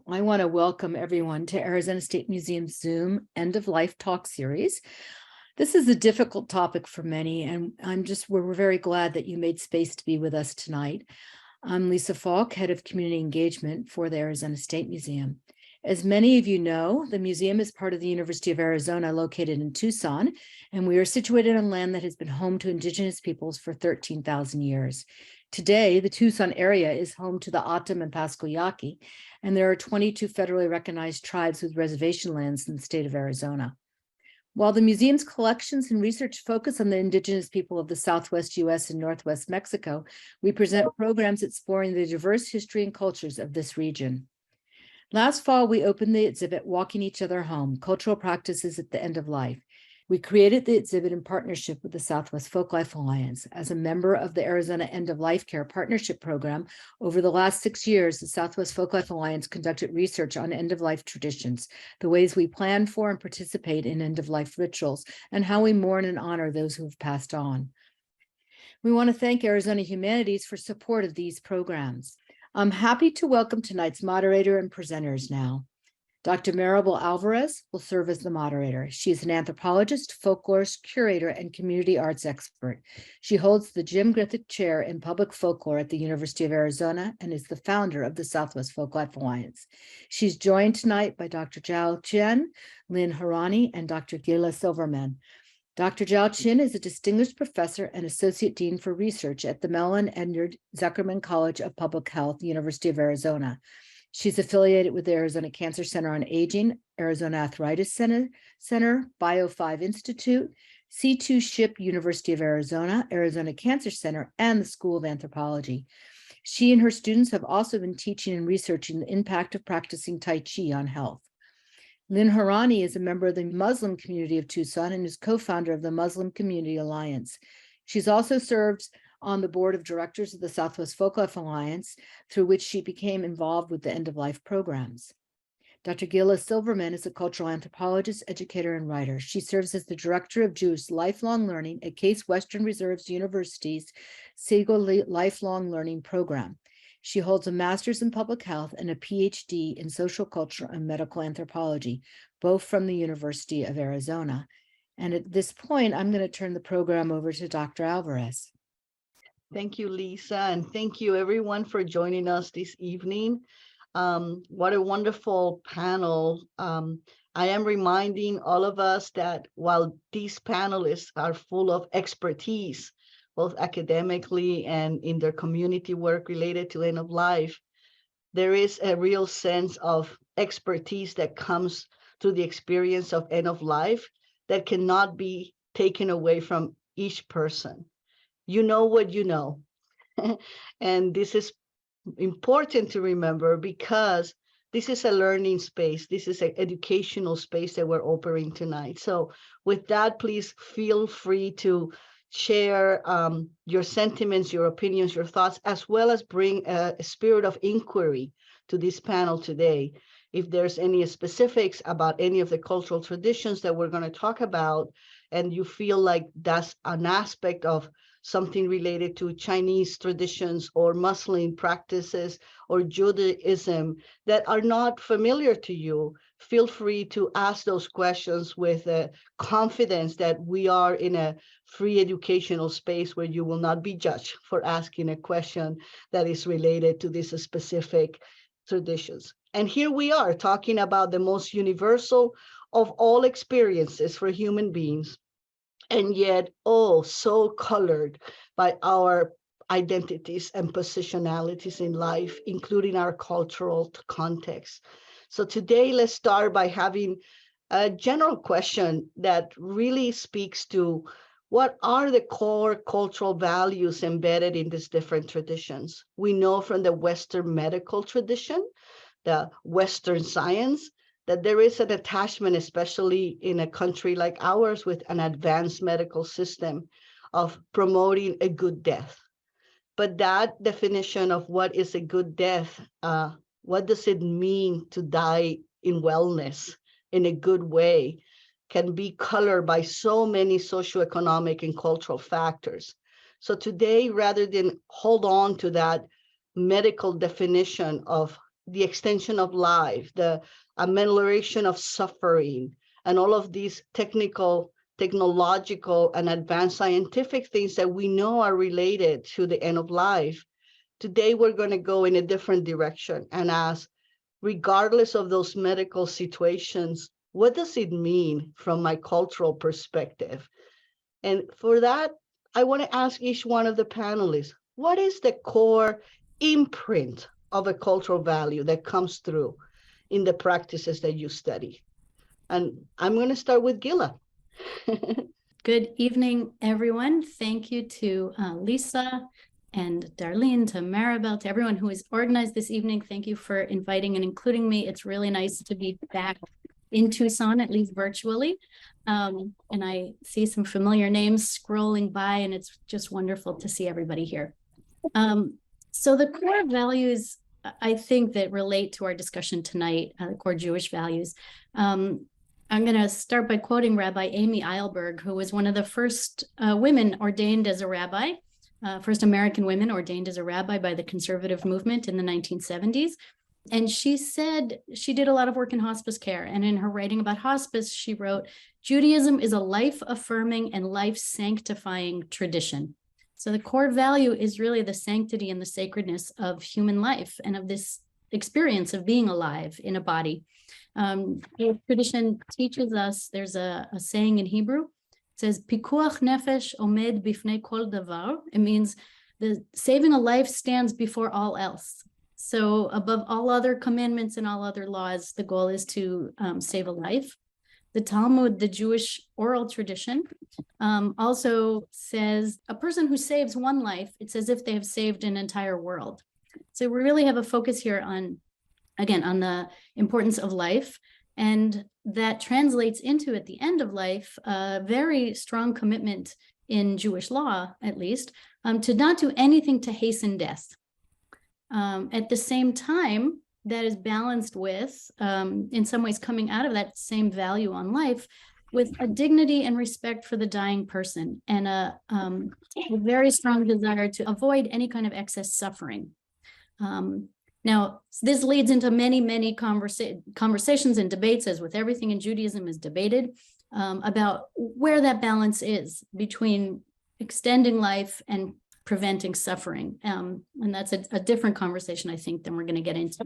I want to welcome everyone to Arizona State Museum's Zoom End of Life Talk Series. This is a difficult topic for many, and we're very glad that you made space to be with us tonight. I'm Lisa Falk, Head of Community Engagement for the Arizona State Museum. As many of you know, the museum is part of the University of Arizona, located in Tucson, and we are situated on land that has been home to Indigenous peoples for 13,000 years. Today, the Tucson area is home to the O'odham and Pasco Yaqui, and there are 22 federally recognized tribes with reservation lands in the state of Arizona. While the museum's collections and research focus on the Indigenous people of the Southwest U.S. and Northwest Mexico, we present programs exploring the diverse history and cultures of this region. Last fall, we opened the exhibit, Walking Each Other Home, Cultural Practices at the End of Life. We created the exhibit in partnership with the Southwest Folklife Alliance. As a member of the Arizona End of Life Care Partnership Program, over the last 6 years, the Southwest Folklife Alliance conducted research on end-of-life traditions, the ways we plan for and participate in end-of-life rituals, and how we mourn and honor those who have passed on. We want to thank Arizona Humanities for support of these programs. I'm happy to welcome tonight's moderator and presenters now. Dr. Maribel Alvarez will serve as the moderator. She is an anthropologist, folklorist, curator, and community arts expert. She holds the Jim Griffith Chair in Public Folklore at the University of Arizona and is the founder of the Southwest Folklife Alliance. She's joined tonight by Dr. Zhao Chen, Lynn Harani, and Dr. Gila Silverman. Dr. Zhao Chen is a distinguished professor and associate dean for research at the Mellon Enyard Zuckerman College of Public Health, University of Arizona. She's affiliated with the Arizona Cancer Center on Aging, Arizona Arthritis Center, Bio5 Institute, C2 SHIP, University of Arizona, Arizona Cancer Center, and the School of Anthropology. She and her students have also been teaching and researching the impact of practicing Tai Chi on health. Lynn Harani is a member of the Muslim community of Tucson and is co-founder of the Muslim Community Alliance. She's also served on the board of directors of the Southwest Folklife Alliance, through which she became involved with the end-of-life programs. Dr. Gila Silverman is a cultural anthropologist, educator, and writer. She serves as the director of Jewish Lifelong Learning at Case Western Reserve University's Segal Lifelong Learning Program. She holds a master's in public health and a PhD in social culture and medical anthropology, both from the University of Arizona. And at this point, I'm going to turn the program over to Dr. Alvarez. Thank you, Lisa, and thank you everyone for joining us this evening. What a wonderful panel. I am reminding all of us that while these panelists are full of expertise, both academically and in their community work related to end of life, there is a real sense of expertise that comes through the experience of end of life that cannot be taken away from each person. You know what you know. And this is important to remember because this is a learning space. This is an educational space that we're offering tonight. So with that, please feel free to share your sentiments, your opinions, your thoughts, as well as bring a spirit of inquiry to this panel today. If there's any specifics about any of the cultural traditions that we're going to talk about, and you feel like that's an aspect of something related to Chinese traditions or Muslim practices or Judaism that are not familiar to you, feel free to ask those questions with confidence that we are in a free educational space where you will not be judged for asking a question that is related to these specific traditions. And here we are talking about the most universal of all experiences for human beings, and yet so colored by our identities and positionalities in life, including our cultural context. So today, let's start by having a general question that really speaks to what are the core cultural values embedded in these different traditions. We know from the Western medical tradition, the Western science, that there is an attachment, especially in a country like ours with an advanced medical system, of promoting a good death. But that definition of what is a good death, what does it mean to die in wellness, in a good way, can be colored by so many socioeconomic and cultural factors. So today, rather than hold on to that medical definition of the extension of life, the amelioration of suffering, and all of these technological, and advanced scientific things that we know are related to the end of life. Today, we're going to go in a different direction and ask, regardless of those medical situations, what does it mean from my cultural perspective? And for that, I want to ask each one of the panelists, what is the core imprint of a cultural value that comes through in the practices that you study? And I'm going to start with Gila. Good evening, everyone. Thank you to Lisa and Darlene, to Maribel, to everyone who has organized this evening. Thank you for inviting and including me. It's really nice to be back in Tucson, at least virtually. And I see some familiar names scrolling by, and it's just wonderful to see everybody here. So the core values, I think, that relate to our discussion tonight, the core Jewish values. I'm going to start by quoting Rabbi Amy Eilberg, who was one of the first women ordained as a rabbi, first American women ordained as a rabbi by the conservative movement in the 1970s. And she said she did a lot of work in hospice care. And in her writing about hospice, she wrote, "Judaism is a life-affirming and life-sanctifying tradition." So the core value is really the sanctity and the sacredness of human life and of this experience of being alive in a body. The tradition teaches us, there's a saying in Hebrew, it says, Pikuach nefesh omed bifnei kol davar. It means the saving a life stands before all else. So above all other commandments and all other laws, the goal is to save a life. The Talmud, the Jewish oral tradition, also says a person who saves one life, it's as if they have saved an entire world. So we really have a focus here on, again, on the importance of life. And that translates into, at the end of life, a very strong commitment in Jewish law, at least, to not do anything to hasten death. At the same time, that is balanced with, in some ways, coming out of that same value on life with a dignity and respect for the dying person, and a very strong desire to avoid any kind of excess suffering. Now, this leads into many conversations and debates, as with everything in Judaism is debated, about where that balance is between extending life and preventing suffering. And that's a different conversation, I think, than we're going to get into.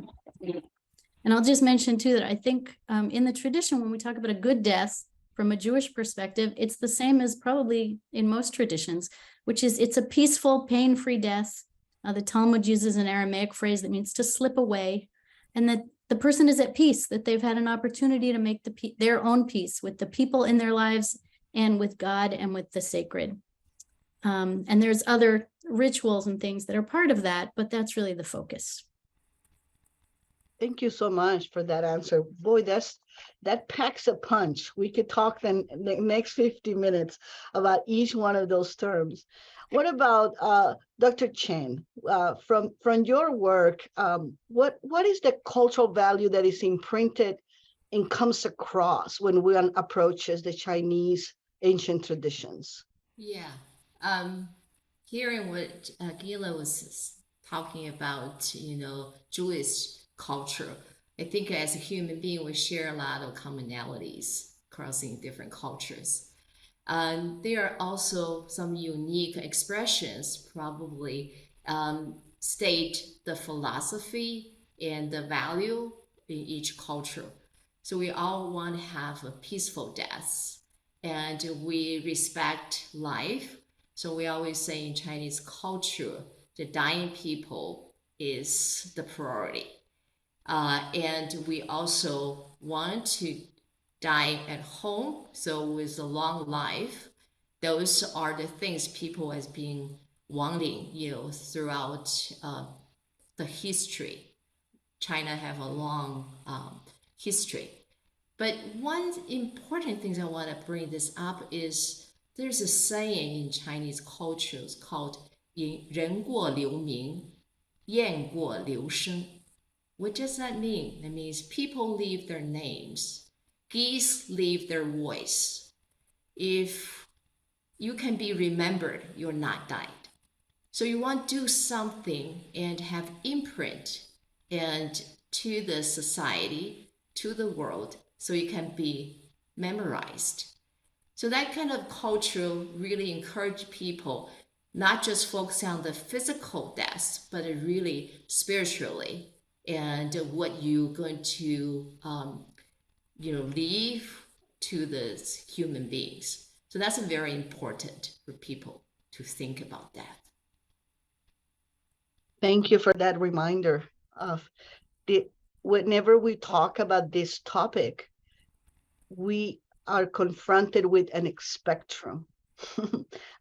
And I'll just mention, too, that I think in the tradition, when we talk about a good death from a Jewish perspective, it's the same as probably in most traditions, which is it's a peaceful, pain-free death. The Talmud uses an Aramaic phrase that means to slip away, and that the person is at peace, that they've had an opportunity to make their own peace with the people in their lives and with God and with the sacred. And there's other rituals and things that are part of that, but that's really the focus. Thank you so much for that answer. Boy, that packs a punch. We could talk then the next 50 minutes about each one of those terms. What about Dr. Chen? From your work, what is the cultural value that is imprinted and comes across when one approaches the Chinese ancient traditions? Yeah, hearing what Gila was talking about, Jewish culture, I think as a human being, we share a lot of commonalities crossing different cultures. There are also some unique expressions, probably state the philosophy and the value in each culture. So we all want to have a peaceful death, and we respect life. So we always say in Chinese culture, the dying people is the priority. And we also want to die at home. So with a long life, those are the things people has been wanting, throughout the history. China have a long history. But one important thing I want to bring this up is there's a saying in Chinese cultures called 人过留名,雁过留声. What does that mean? That means people leave their names, geese leave their voice. If you can be remembered, you're not died. So you want to do something and have imprint and to the society, to the world, so it can be memorized. So that kind of culture really encourage people not just focus on the physical deaths, but really spiritually, and what you're going to leave to the human beings. So that's very important for people to think about that. Thank you for that reminder of whenever we talk about this topic, we are confronted with an spectrum.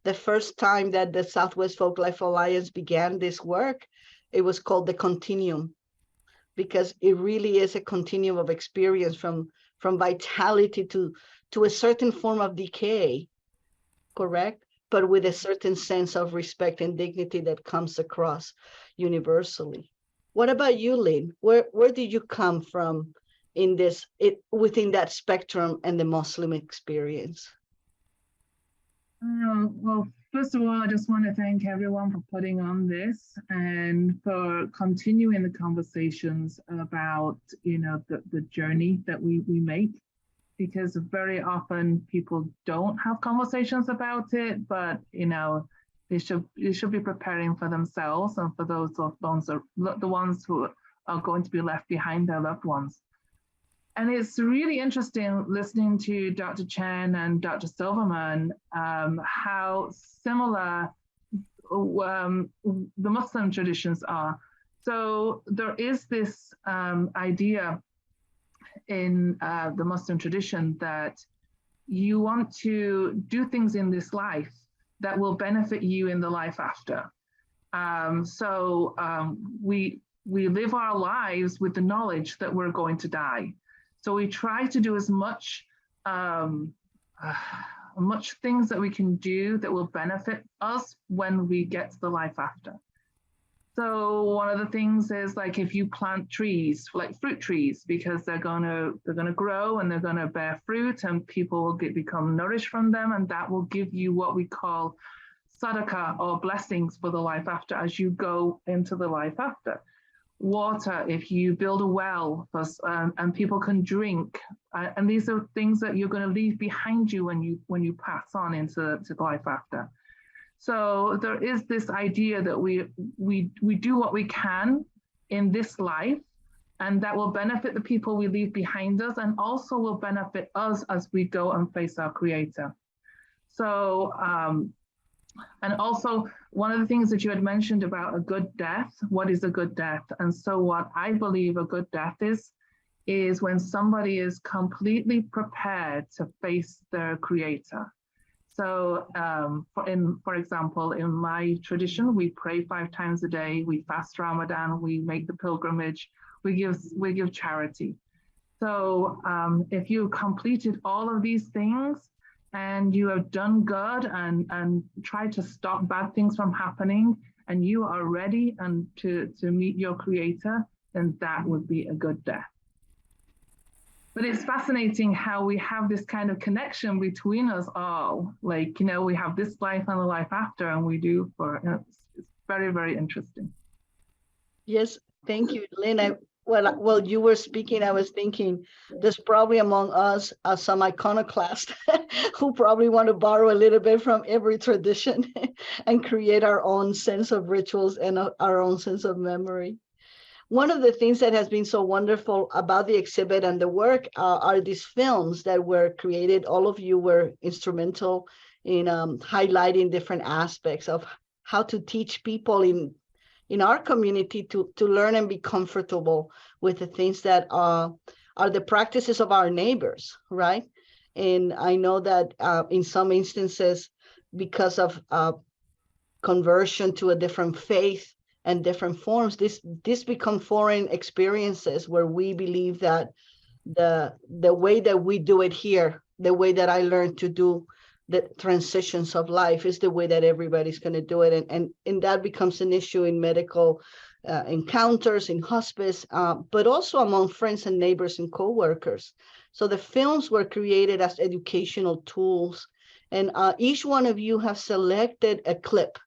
The first time that the Southwest Folklife Alliance began this work, it was called the continuum, because it really is a continuum of experience from vitality to a certain form of decay, correct? But with a certain sense of respect and dignity that comes across universally. What about you, Lynn? Where did you come from in within that spectrum and the Muslim experience? Well, first of all, I just want to thank everyone for putting on this and for continuing the conversations about, the journey that we make, because very often people don't have conversations about it, but, they should be preparing for themselves and for the ones who are going to be left behind, their loved ones. And it's really interesting listening to Dr. Chen and Dr. Silverman, how similar the Muslim traditions are. So there is this idea in the Muslim tradition that you want to do things in this life that will benefit you in the life after. We live our lives with the knowledge that we're going to die. So we try to do as much things that we can do that will benefit us when we get to the life after. So one of the things is, like, if you plant trees, like fruit trees, because they're gonna grow and they're gonna bear fruit, and people will become nourished from them, and that will give you what we call sadaqah, or blessings for the life after, as you go into the life after. Water, if you build a well and people can drink, and these are things that you're going to leave behind you when you pass on into life after. So there is this idea that we do what we can in this life, and that will benefit the people we leave behind us, and also will benefit us as we go and face our Creator. So and also, one of the things that you had mentioned about a good death, what is a good death? And so what I believe a good death is when somebody is completely prepared to face their Creator. So for example, in my tradition, we pray 5 times a day, we fast Ramadan, we make the pilgrimage, we give charity. So if you completed all of these things, and you have done good and tried to stop bad things from happening, and you are ready and to meet your Creator, then that would be a good death. But it's fascinating how we have this kind of connection between us all. Like, we have this life and the life after, and we do it's very, very interesting. Yes, thank you, Lynn. While you were speaking, I was thinking there's probably among us some iconoclasts who probably want to borrow a little bit from every tradition and create our own sense of rituals and our own sense of memory. One of the things that has been so wonderful about the exhibit and the work are these films that were created. All of you were instrumental in highlighting different aspects of how to teach people in our community to learn and be comfortable with the things that are the practices of our neighbors, right? And I know that in some instances, because of conversion to a different faith and different forms, this become foreign experiences where we believe that the way that we do it here, the way that I learned to do the transitions of life, is the way that everybody's going to do it. And that becomes an issue in medical encounters, in hospice, but also among friends and neighbors and co-workers. So the films were created as educational tools, and each one of you have selected a clip.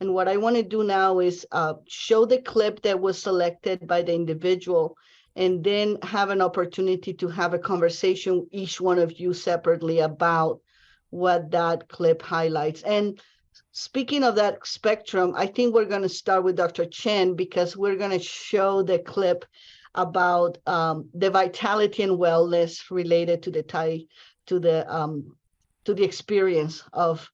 And what I want to do now is show the clip that was selected by the individual, and then have an opportunity to have a conversation, each one of you separately, about what that clip highlights. And speaking of that spectrum, I think we're going to start with Dr. Chen, because we're going to show the clip about the vitality and wellness related to the experience of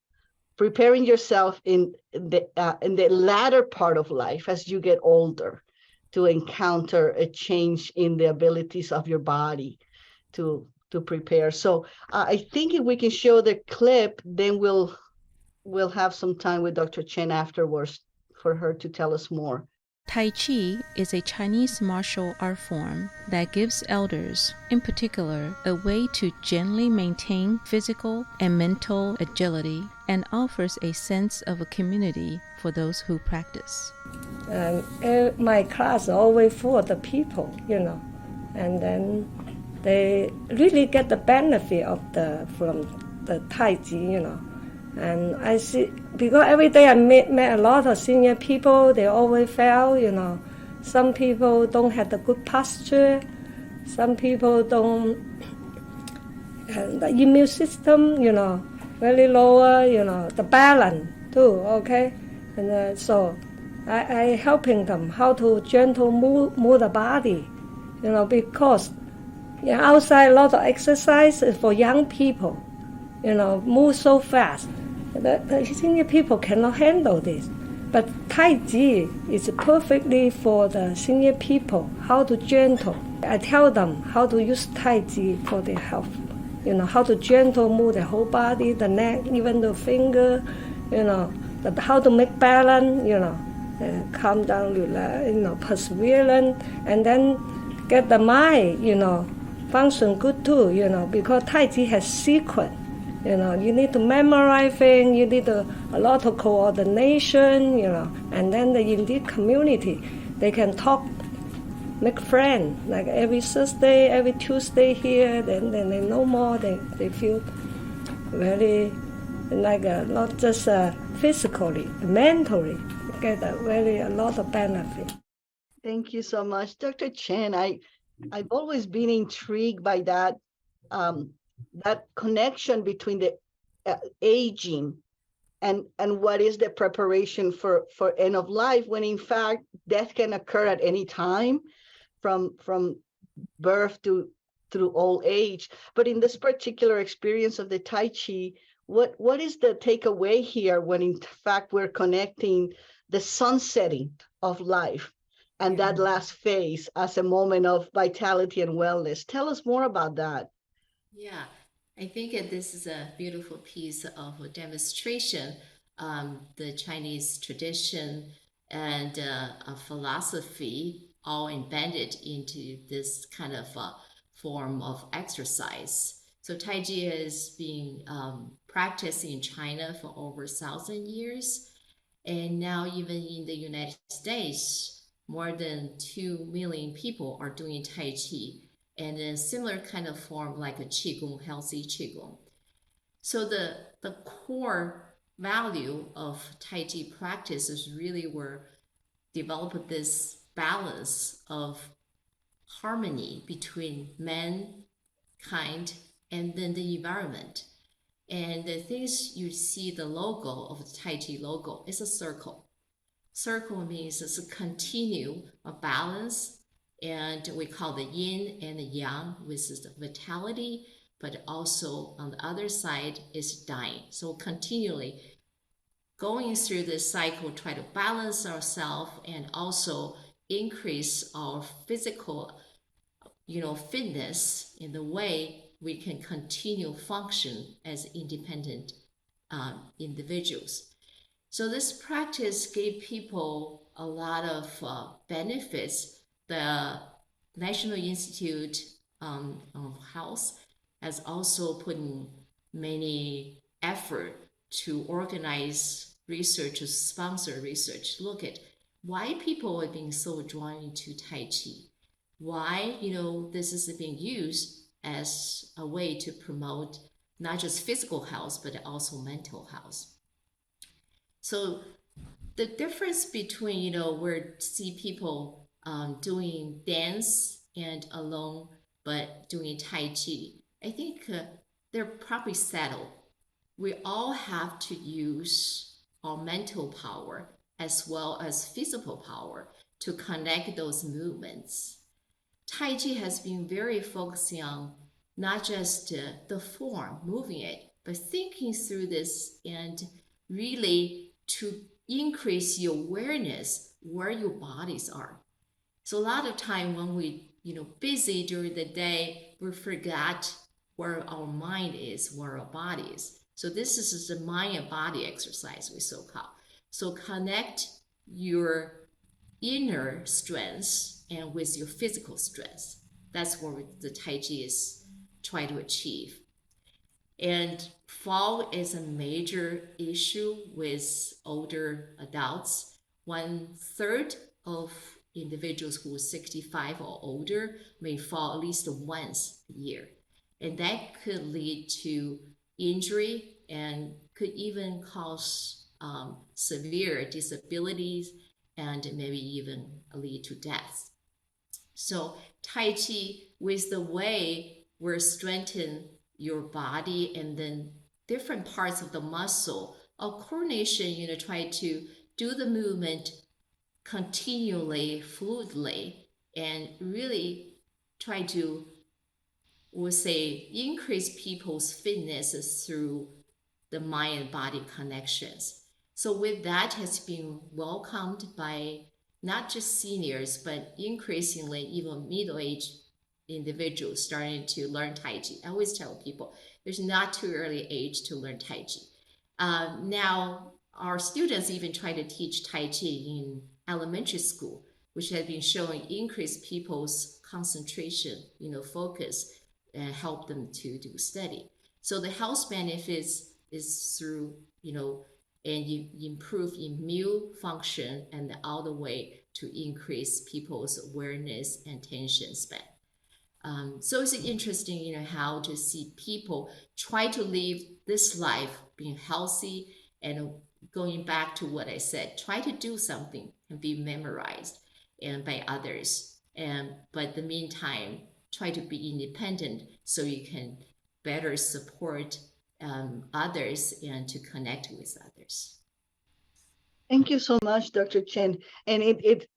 preparing yourself in the latter part of life as you get older, to encounter a change in the abilities of your body to prepare. So I think if we can show the clip, then we'll have some time with Dr. Chen afterwards for her to tell us more. Tai Chi is a Chinese martial art form that gives elders, in particular, a way to gently maintain physical and mental agility and offers a sense of a community for those who practice. My class always for the people, and then they really get the benefit from the Tai Chi, And I see, because every day I met a lot of senior people, they always fail, Some people don't have the good posture. Some people don't have the immune system, very lower, the balance too, okay? And so I helping them how to gentle move the body, because outside a lot of exercise is for young people, move so fast. The senior people cannot handle this. But Tai Chi is perfectly for the senior people, how to gentle. I tell them how to use Tai Chi for their health. How to gentle move the whole body, the neck, even the finger, how to make balance, calm down, relax, perseverance, and then get the mind, function good too, because Tai Chi has secret. You need to memorize things, you need a lot of coordination, and then in this community, they can talk, make friends, like every Thursday, every Tuesday here, then they know more, they feel very, like not just physically, mentally, get a lot of benefit. Thank you so much, Dr. Chen. I've always been intrigued by that that connection between the aging and what is the preparation for end of life, when in fact death can occur at any time, from birth through old age. But in this particular experience of the Tai Chi, what is the takeaway here, when in fact we're connecting the sunsetting of life and that last phase as a moment of vitality and wellness? Tell us more about that. Yeah, I think this is a beautiful piece of a demonstration, the Chinese tradition and a philosophy all embedded into this kind of form of exercise. So Tai Chi is being practiced in China for over 1,000 years. And now even in the United States, more than 2 million people are doing Tai Chi, and a similar kind of form like a Qigong, healthy Qigong. So the core value of Tai Chi practice is really where develop this balance of harmony between mankind and then the environment. And the things you see, the logo of the Tai Chi logo is a circle. Circle means it's a continue, a balance, and we call the yin and the yang, which is the vitality, but also on the other side is dying. So continually going through this cycle, try to balance ourselves and also increase our physical, fitness in the way we can continue function as independent individuals. So this practice gave people a lot of benefits. The National Institute of Health has also put in many effort to organize research, to sponsor research. Look at why people are being so drawn into Tai Chi. Why, this is being used as a way to promote not just physical health, but also mental health. So the difference between, we see people doing dance and alone, but doing Tai Chi, I think they're probably settled. We all have to use our mental power as well as physical power to connect those movements. Tai Chi has been very focusing on not just the form, moving it, but thinking through this and really to increase your awareness where your bodies are. So a lot of time when we, busy during the day, we forget where our mind is, where our body is. So this is the mind and body exercise we so call. So connect your inner strengths and with your physical strengths. That's what the Tai Chi is trying to achieve. And fall is a major issue with older adults. 1/3 of individuals who are 65 or older may fall at least once a year. And that could lead to injury and could even cause severe disabilities and maybe even lead to death. So Tai Chi, with the way we're strengthening your body and then different parts of the muscle, a coordination, try to do the movement continually, fluidly, and really try to, we'll say, increase people's fitness through the mind and body connections. So with that has been welcomed by not just seniors, but increasingly even middle-aged individuals starting to learn Tai Chi. I always tell people there's not too early age to learn Tai Chi. Now, our students even try to teach Tai Chi in elementary school, which has been showing increased people's concentration, focus, and help them to do study. So the health benefits is through, and you improve immune function and all the way to increase people's awareness and attention span. So it's interesting, how to see people try to live this life being healthy and going back to what I said, try to do something and be memorized and by others. But in the meantime, try to be independent so you can better support others and to connect with others. Thank you so much, Dr. Chen. And it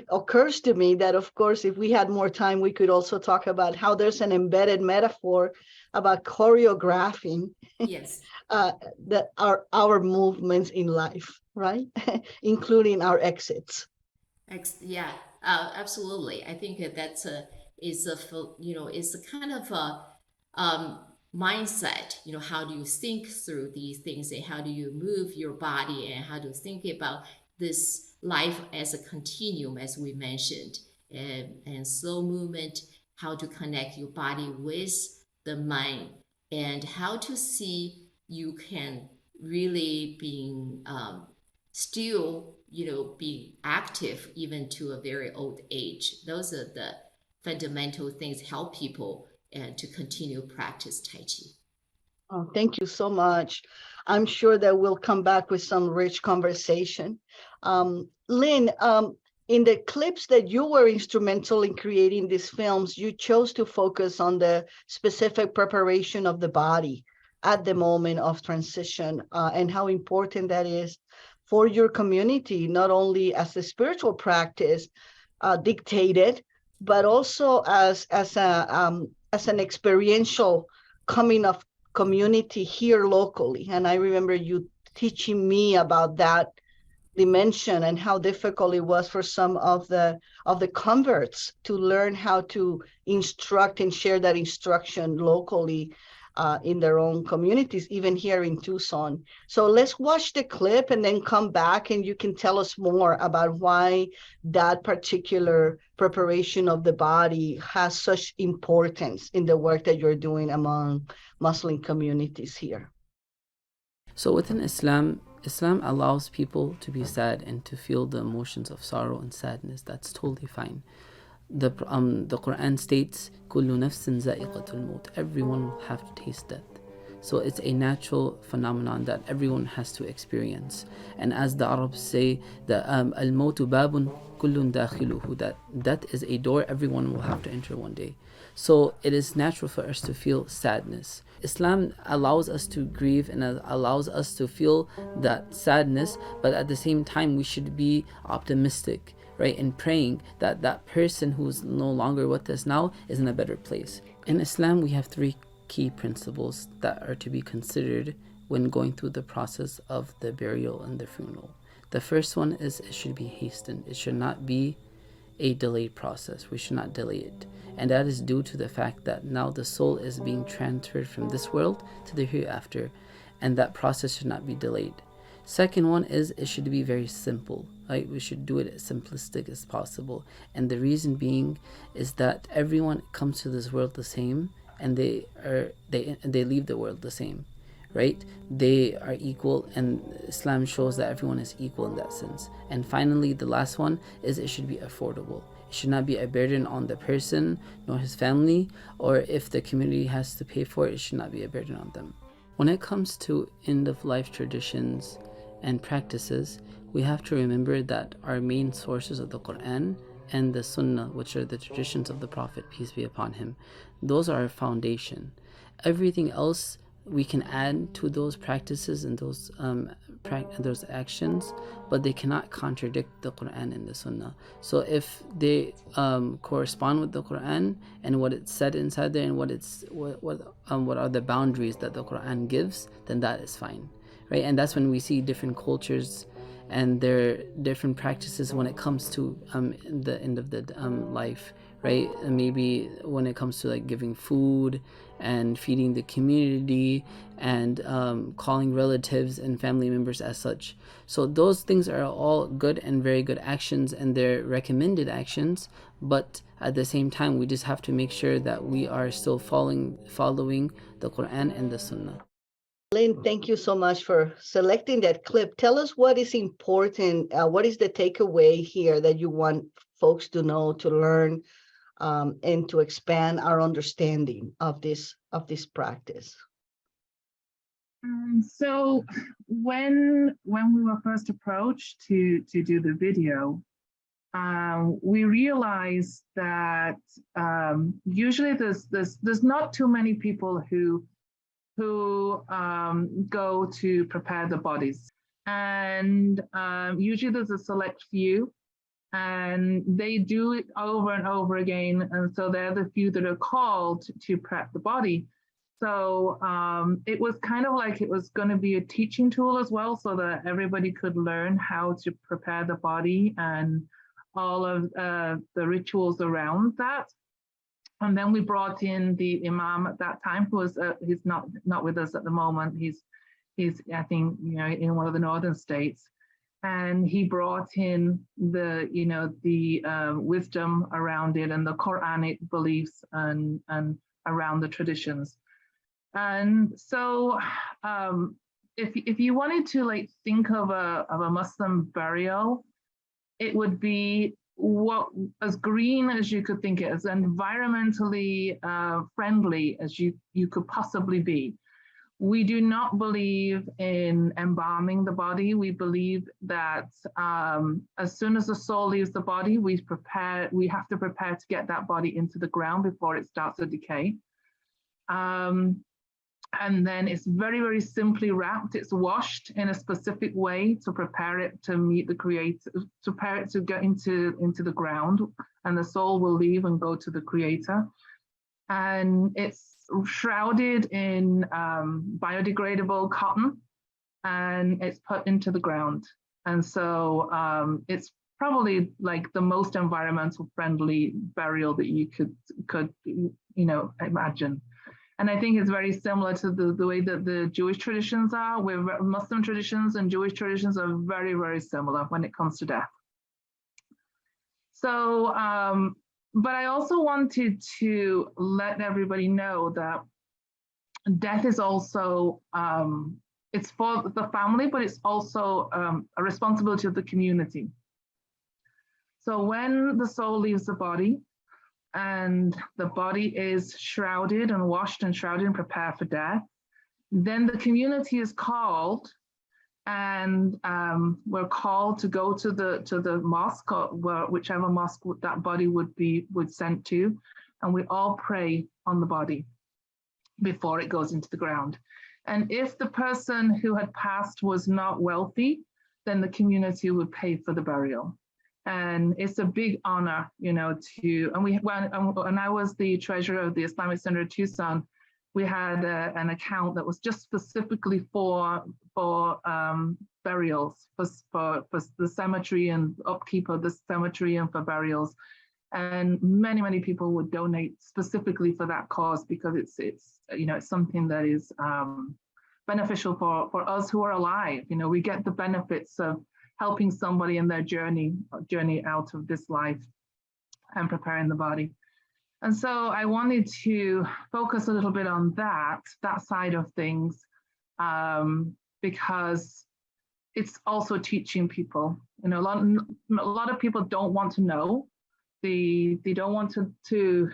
occurs to me that, of course, if we had more time, we could also talk about how there's an embedded metaphor about choreographing Yes. our movements in life, right? Including our exits. Yeah, absolutely. I think that's it's a kind of a mindset. How do you think through these things and how do you move your body and how to think about this life as a continuum, as we mentioned, and slow movement, how to connect your body with the mind and how to see you can really be still be active even to a very old age. Those are the fundamental things help people and to continue practice Tai Chi. Oh, thank you so much. I'm sure that we'll come back with some rich conversation. Lynn, in the clips that you were instrumental in creating these films, you chose to focus on the specific preparation of the body at the moment of transition and how important that is for your community, not only as a spiritual practice dictated, but also as an experiential coming of community here locally. And I remember you teaching me about that dimension and how difficult it was for some of the converts to learn how to instruct and share that instruction locally in their own communities, even here in Tucson. So let's watch the clip and then come back and you can tell us more about why that particular preparation of the body has such importance in the work that you're doing among Muslim communities here. So within Islam allows people to be sad and to feel the emotions of sorrow and sadness. That's totally fine. The Quran states, "Kullu nafsin za'iqatul maut." Everyone will have to taste death. So it's a natural phenomenon that everyone has to experience. And as the Arabs say, that al-mawtu babun kullun dakhiluhu, that death is a door everyone will have to enter one day. So it is natural for us to feel sadness. Islam allows us to grieve and allows us to feel that sadness, but at the same time we should be optimistic, right, and praying that that person who's no longer with us now is in a better place. In Islam, we have 3 key principles that are to be considered when going through the process of the burial and the funeral. The first one is it should be hastened. It should not be a delayed process. We should not delay it. And that is due to the fact that now the soul is being transferred from this world to the hereafter, and that process should not be delayed. Second one is it should be very simple, right? We should do it as simplistic as possible. And the reason being is that everyone comes to this world the same, and they leave the world the same, right? They are equal, and Islam shows that everyone is equal in that sense. And finally, the last one is it should be affordable. It should not be a burden on the person nor his family, or if the community has to pay for it, it should not be a burden on them. When it comes to end-of-life traditions and practices, we have to remember that our main sources of the Quran and the Sunnah, which are the traditions of the Prophet, peace be upon him, those are our foundation. Everything else we can add to those practices and those actions, but they cannot contradict the Quran and the Sunnah. So if they correspond with the Quran and what it's said inside there and what are the boundaries that the Quran gives, then that is fine, right? And that's when we see different cultures and their different practices when it comes to the end of the life, right? And maybe when it comes to like giving food and feeding the community and calling relatives and family members as such. So those things are all good and very good actions, and they're recommended actions, but at the same time we just have to make sure that we are still following the Quran and the Sunnah. Lynn, thank you so much for selecting that clip. Tell us what is important, what is the takeaway here that you want folks to know, to learn, and to expand our understanding of this practice. So when we were first approached to do the video, we realized that usually there's not too many people who go to prepare the bodies, and usually there's a select few, and they do it over and over again, and so they're the few that are called to prep the body. So it was kind of like it was going to be a teaching tool as well, so that everybody could learn how to prepare the body and all of the rituals around that. And then we brought in the imam at that time, who was he's not with us at the moment. He's I think in one of the northern states, and he brought in the wisdom around it and the Quranic beliefs and around the traditions. And so if you wanted to like think of a Muslim burial, it would be as green as you could think it, as environmentally friendly as you could possibly be. We do not believe in embalming the body. We believe that as soon as the soul leaves the body, we have to prepare to get that body into the ground before it starts to decay. And then it's very, very simply wrapped. It's washed in a specific way to prepare it to meet the Creator, to prepare it to get into the ground, and the soul will leave and go to the Creator. And it's shrouded in biodegradable cotton, and it's put into the ground. And so it's probably like the most environmental friendly burial that you could imagine. And I think it's very similar to the way that the Jewish traditions are, where Muslim traditions and Jewish traditions are very, very similar when it comes to death. So, but I also wanted to let everybody know that death is also, it's for the family, but it's also a responsibility of the community. So when the soul leaves the body, and the body is shrouded and washed and shrouded and prepared for death, Then the community is called, and we're called to go to the mosque, or whichever mosque that body would sent to, and we all pray on the body before it goes into the ground. And if the person who had passed was not wealthy, then the community would pay for the burial. And it's a big honor, and I was the treasurer of the Islamic Center of Tucson. We had an account that was just specifically for burials, for the cemetery and upkeep of the cemetery and for burials. And many people would donate specifically for that cause, because it's something that is beneficial for us who are alive. We get the benefits of helping somebody in their journey out of this life and preparing the body. And so I wanted to focus a little bit on that side of things, because it's also teaching people. A lot of people don't want to know. They don't want to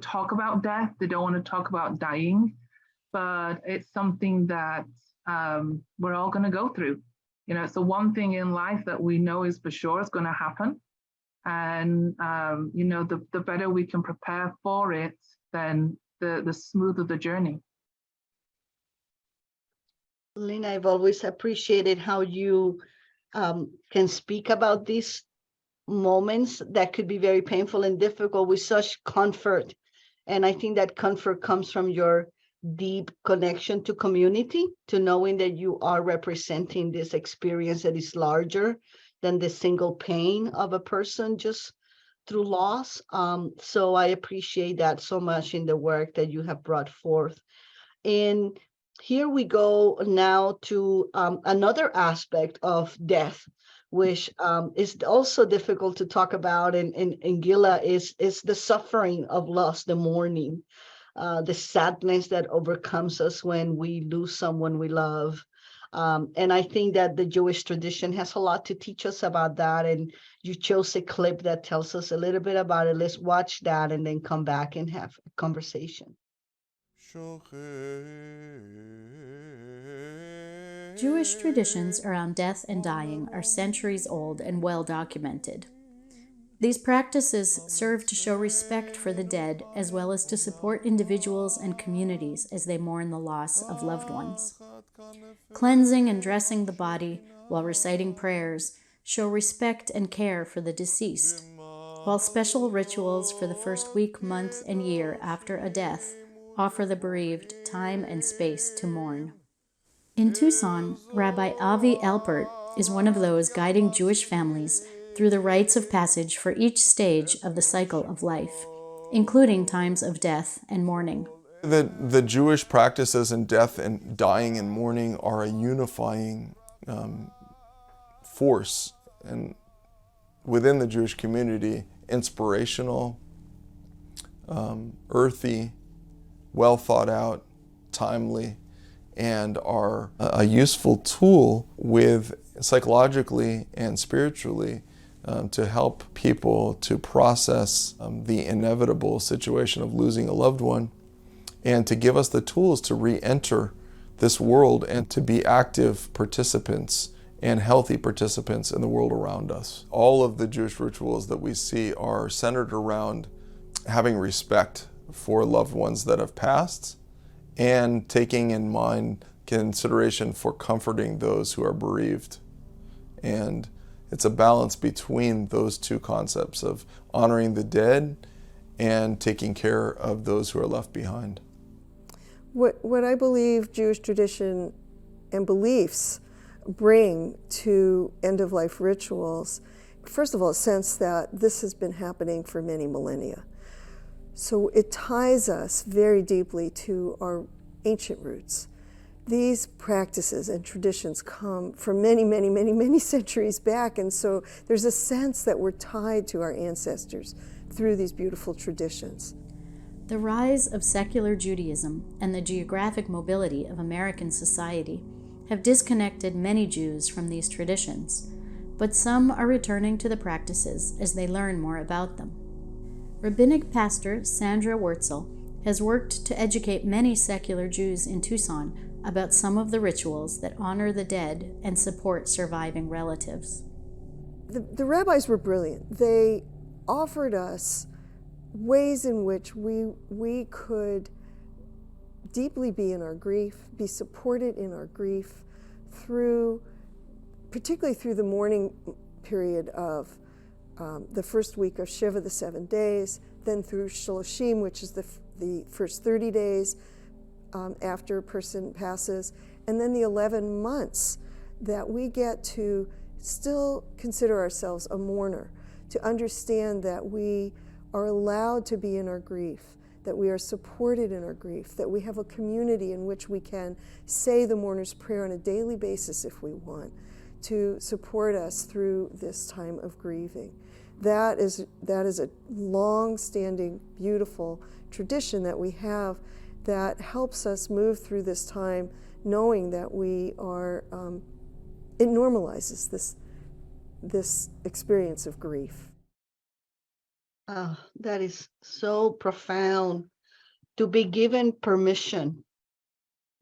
talk about death. They don't want to talk about dying, but it's something that we're all going to go through. It's the one thing in life that we know is for sure is going to happen. And, the better we can prepare for it, then the smoother the journey. Lena, I've always appreciated how you can speak about these moments that could be very painful and difficult with such comfort. And I think that comfort comes from your deep connection to community, to knowing that you are representing this experience that is larger than the single pain of a person just through loss. So I appreciate that so much in the work that you have brought forth. And here we go now to another aspect of death, which is also difficult to talk about in Gila, is the suffering of loss, the mourning, the sadness that overcomes us when we lose someone we love. And I think that the Jewish tradition has a lot to teach us about that. And you chose a clip that tells us a little bit about it. Let's watch that and then come back and have a conversation. Jewish traditions around death and dying are centuries old and well documented. These practices serve to show respect for the dead, as well as to support individuals and communities as they mourn the loss of loved ones. Cleansing and dressing the body while reciting prayers show respect and care for the deceased, while special rituals for the first week, month, and year after a death offer the bereaved time and space to mourn. In Tucson, Rabbi Avi Alpert is one of those guiding Jewish families through the rites of passage for each stage of the cycle of life, including times of death and mourning. The Jewish practices in death and dying and mourning are a unifying force, and within the Jewish community, inspirational, earthy, well thought out, timely, and are a useful tool with psychologically and spiritually to help people to process the inevitable situation of losing a loved one, and to give us the tools to re-enter this world and to be active participants and healthy participants in the world around us. All of the Jewish rituals that we see are centered around having respect for loved ones that have passed and taking in mind consideration for comforting those who are bereaved. And it's a balance between those two concepts of honoring the dead and taking care of those who are left behind. What I believe Jewish tradition and beliefs bring to end-of-life rituals, first of all, a sense that this has been happening for many millennia. So it ties us very deeply to our ancient roots. These practices and traditions come from many centuries back, and so there's a sense that we're tied to our ancestors through these beautiful traditions. The rise of secular Judaism and the geographic mobility of American society have disconnected many Jews from these traditions, but some are returning to the practices as they learn more about them. Rabbinic pastor Sandra Wurtzel has worked to educate many secular Jews in Tucson about some of the rituals that honor the dead and support surviving relatives. The rabbis were brilliant. They offered us ways in which we could deeply be in our grief, be supported in our grief particularly through the mourning period of the first week of Shiva, the 7 days, then through Shloshim, which is the first 30 days after a person passes, and then the 11 months that we get to still consider ourselves a mourner, to understand that we are allowed to be in our grief, that we are supported in our grief, that we have a community in which we can say the mourner's prayer on a daily basis if we want, to support us through this time of grieving. That is a long-standing, beautiful tradition that we have that helps us move through this time knowing that we are, it normalizes this experience of grief. That is so profound. To be given permission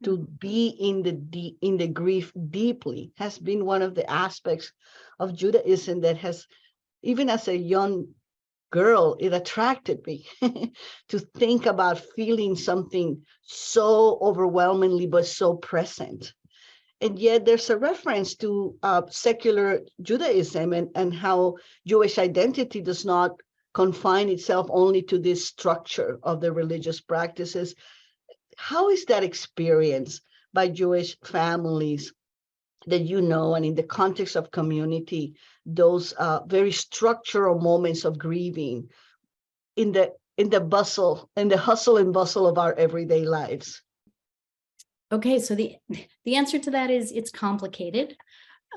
to be in the grief deeply has been one of the aspects of Judaism that has, even as a young girl, it attracted me to think about feeling something so overwhelmingly but so present. And yet there's a reference to secular Judaism and how Jewish identity does not confine itself only to this structure of the religious practices. How is that experienced by Jewish families that you know, and in the context of community, those very structural moments of grieving in the hustle and bustle of our everyday lives? Okay, so the answer to that is it's complicated.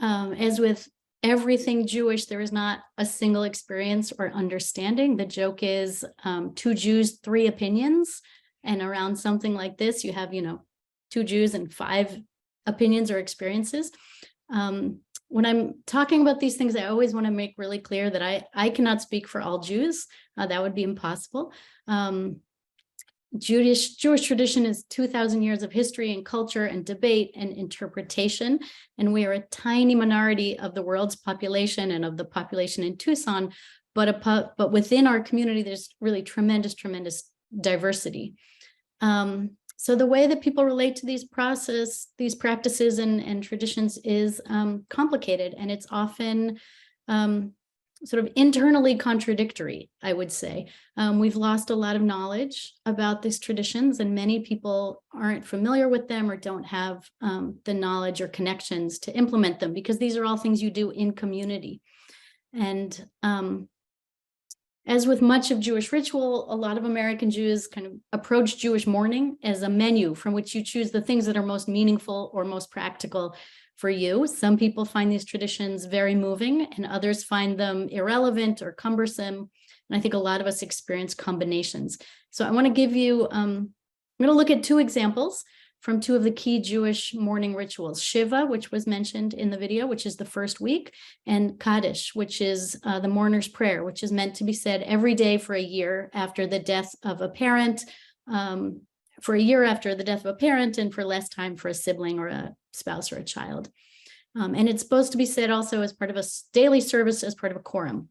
As with everything Jewish, there is not a single experience or understanding. The joke is 2 Jews, 3 opinions. And around something like this, you have, 2 Jews and 5 opinions or experiences. When I'm talking about these things, I always want to make really clear that I cannot speak for all Jews. That would be impossible. Jewish tradition is 2,000 years of history and culture and debate and interpretation, and we are a tiny minority of the world's population and of the population in Tucson, but within our community, there's really tremendous diversity. So the way that people relate to these practices and traditions is complicated, and it's often sort of internally contradictory, I would say. We've lost a lot of knowledge about these traditions, and many people aren't familiar with them or don't have the knowledge or connections to implement them, because these are all things you do in community. And as with much of Jewish ritual, a lot of American Jews kind of approach Jewish mourning as a menu from which you choose the things that are most meaningful or most practical for you. Some people find these traditions very moving, and others find them irrelevant or cumbersome. And I think a lot of us experience combinations. So I want to give you, I'm going to look at 2 examples from 2 of the key Jewish mourning rituals: Shiva, which was mentioned in the video, which is the first week, and Kaddish, which is the mourner's prayer, which is meant to be said every day for a year after the death of a parent, and for less time for a sibling or a spouse or a child. And it's supposed to be said also as part of a daily service, as part of a quorum.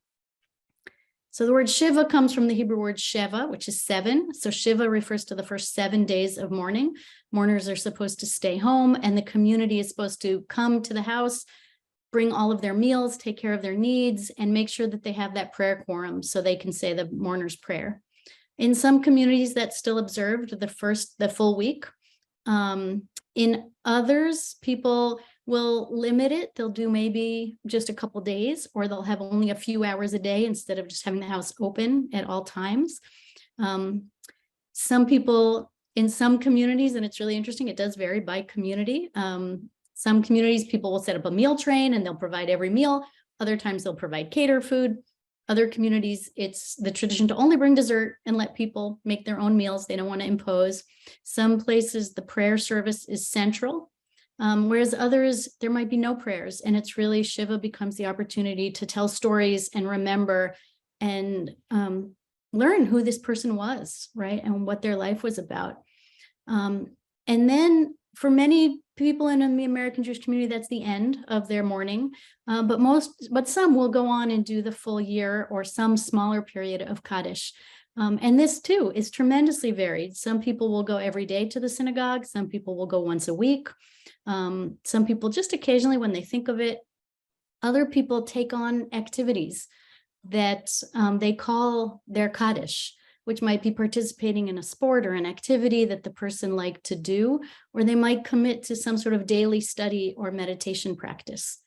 So the word Shiva comes from the Hebrew word Sheva, which is 7. So Shiva refers to the first 7 days of mourning. Mourners are supposed to stay home, and the community is supposed to come to the house, bring all of their meals, take care of their needs, and make sure that they have that prayer quorum so they can say the mourner's prayer. In some communities, that's still observed the full week. In others, people will limit it. They'll do maybe just a couple days, or they'll have only a few hours a day instead of just having the house open at all times. Some people in some communities, and it's really interesting, it does vary by community. Some communities, people will set up a meal train and they'll provide every meal. Other times they'll provide cater food. Other communities, it's the tradition to only bring dessert and let people make their own meals. They don't want to impose. Some places, the prayer service is central, whereas others, there might be no prayers. And it's really, Shiva becomes the opportunity to tell stories and remember and learn who this person was, right? And what their life was about. And then for many people in the American Jewish community, that's the end of their mourning. But some will go on and do the full year or some smaller period of Kaddish. And this too is tremendously varied. Some people will go every day to the synagogue. Some people will go once a week. Some people just occasionally when they think of it. Other people take on activities that they call their Kaddish, which might be participating in a sport or an activity that the person liked to do, or they might commit to some sort of daily study or meditation practice.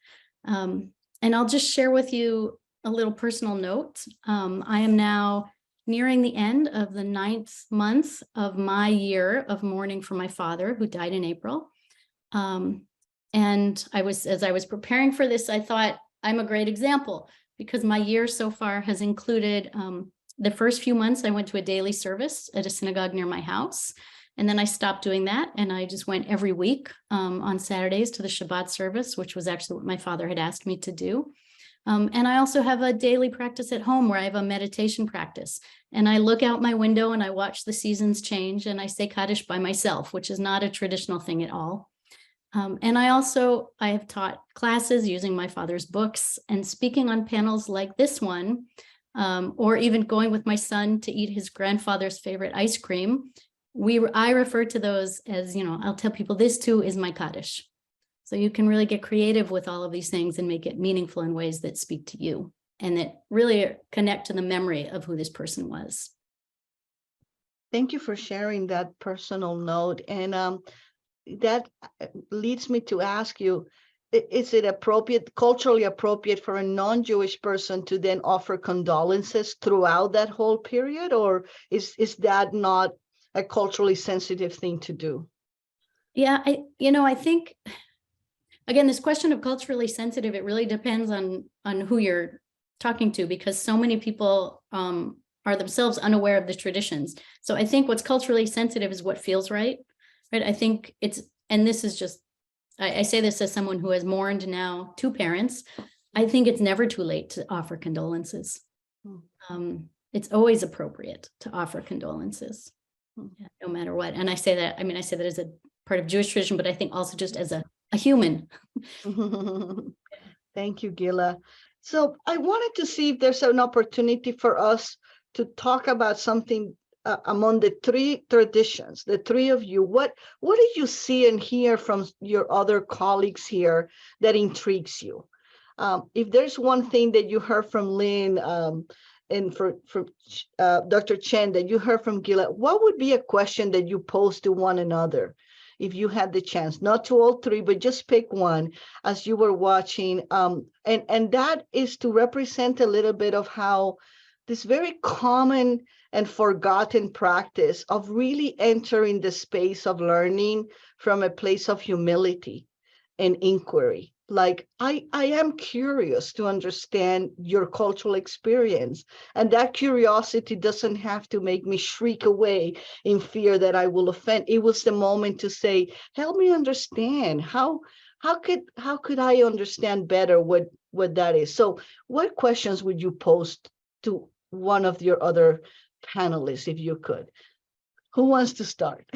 And I'll just share with you a little personal note. I am now nearing the end of the 9th month of my year of mourning for my father, who died in April. And as I was preparing for this, I thought I'm a great example because my year so far has included the first few months I went to a daily service at a synagogue near my house. And then I stopped doing that. And I just went every week on Saturdays to the Shabbat service, which was actually what my father had asked me to do. And I also have a daily practice at home where I have a meditation practice. And I look out my window and I watch the seasons change and I say Kaddish by myself, which is not a traditional thing at all. And I have taught classes using my father's books and speaking on panels like this one, or even going with my son to eat his grandfather's favorite ice cream. I refer to those as, I'll tell people this too is my Kaddish. So you can really get creative with all of these things and make it meaningful in ways that speak to you and that really connect to the memory of who this person was. Thank you for sharing that personal note. And that leads me to ask you, is it culturally appropriate for a non-Jewish person to then offer condolences throughout that whole period? Or is that not a culturally sensitive thing to do? Yeah, I think, again, this question of culturally sensitive, it really depends on who you're talking to, because so many people are themselves unaware of the traditions. So I think what's culturally sensitive is what feels right? I think and this is just, I say this as someone who has mourned now 2 parents. I think it's never too late to offer condolences. It's always appropriate to offer condolences, no matter what. And I say that as a part of Jewish tradition, but I think also just as a human. Thank you, Gila. So I wanted to see if there's an opportunity for us to talk about something among the 3 traditions, the 3 of you. What did you see and hear from your other colleagues here that intrigues you? If there's one thing that you heard from Lynn and from Dr. Chen that you heard from Gila, what would be a question that you pose to one another if you had the chance? Not to all 3, but just pick one as you were watching. And that is to represent a little bit of how this very common and forgotten practice of really entering the space of learning from a place of humility and inquiry. Like, I am curious to understand your cultural experience. And that curiosity doesn't have to make me shriek away in fear that I will offend. It was the moment to say, help me understand. How could I understand better what that is? So what questions would you pose to one of your other panelists, if you could? Who wants to start?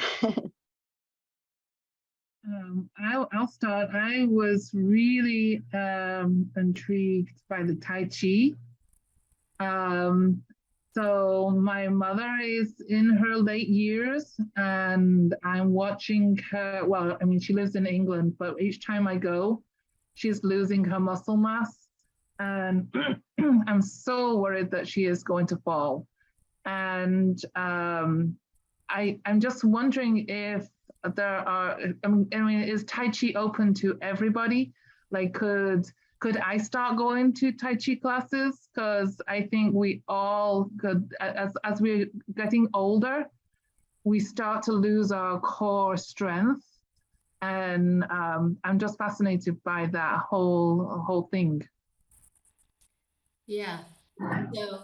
I'll start. I was really intrigued by the Tai Chi. So my mother is in her late years and I'm watching her. Well, she lives in England, but each time I go, she's losing her muscle mass. And I'm so worried that she is going to fall. And I'm just wondering if there are, is Tai Chi open to everybody? Like, could I start going to Tai Chi classes? Because I think we all could, as we're getting older, we start to lose our core strength. And I'm just fascinated by that whole thing. Yeah. So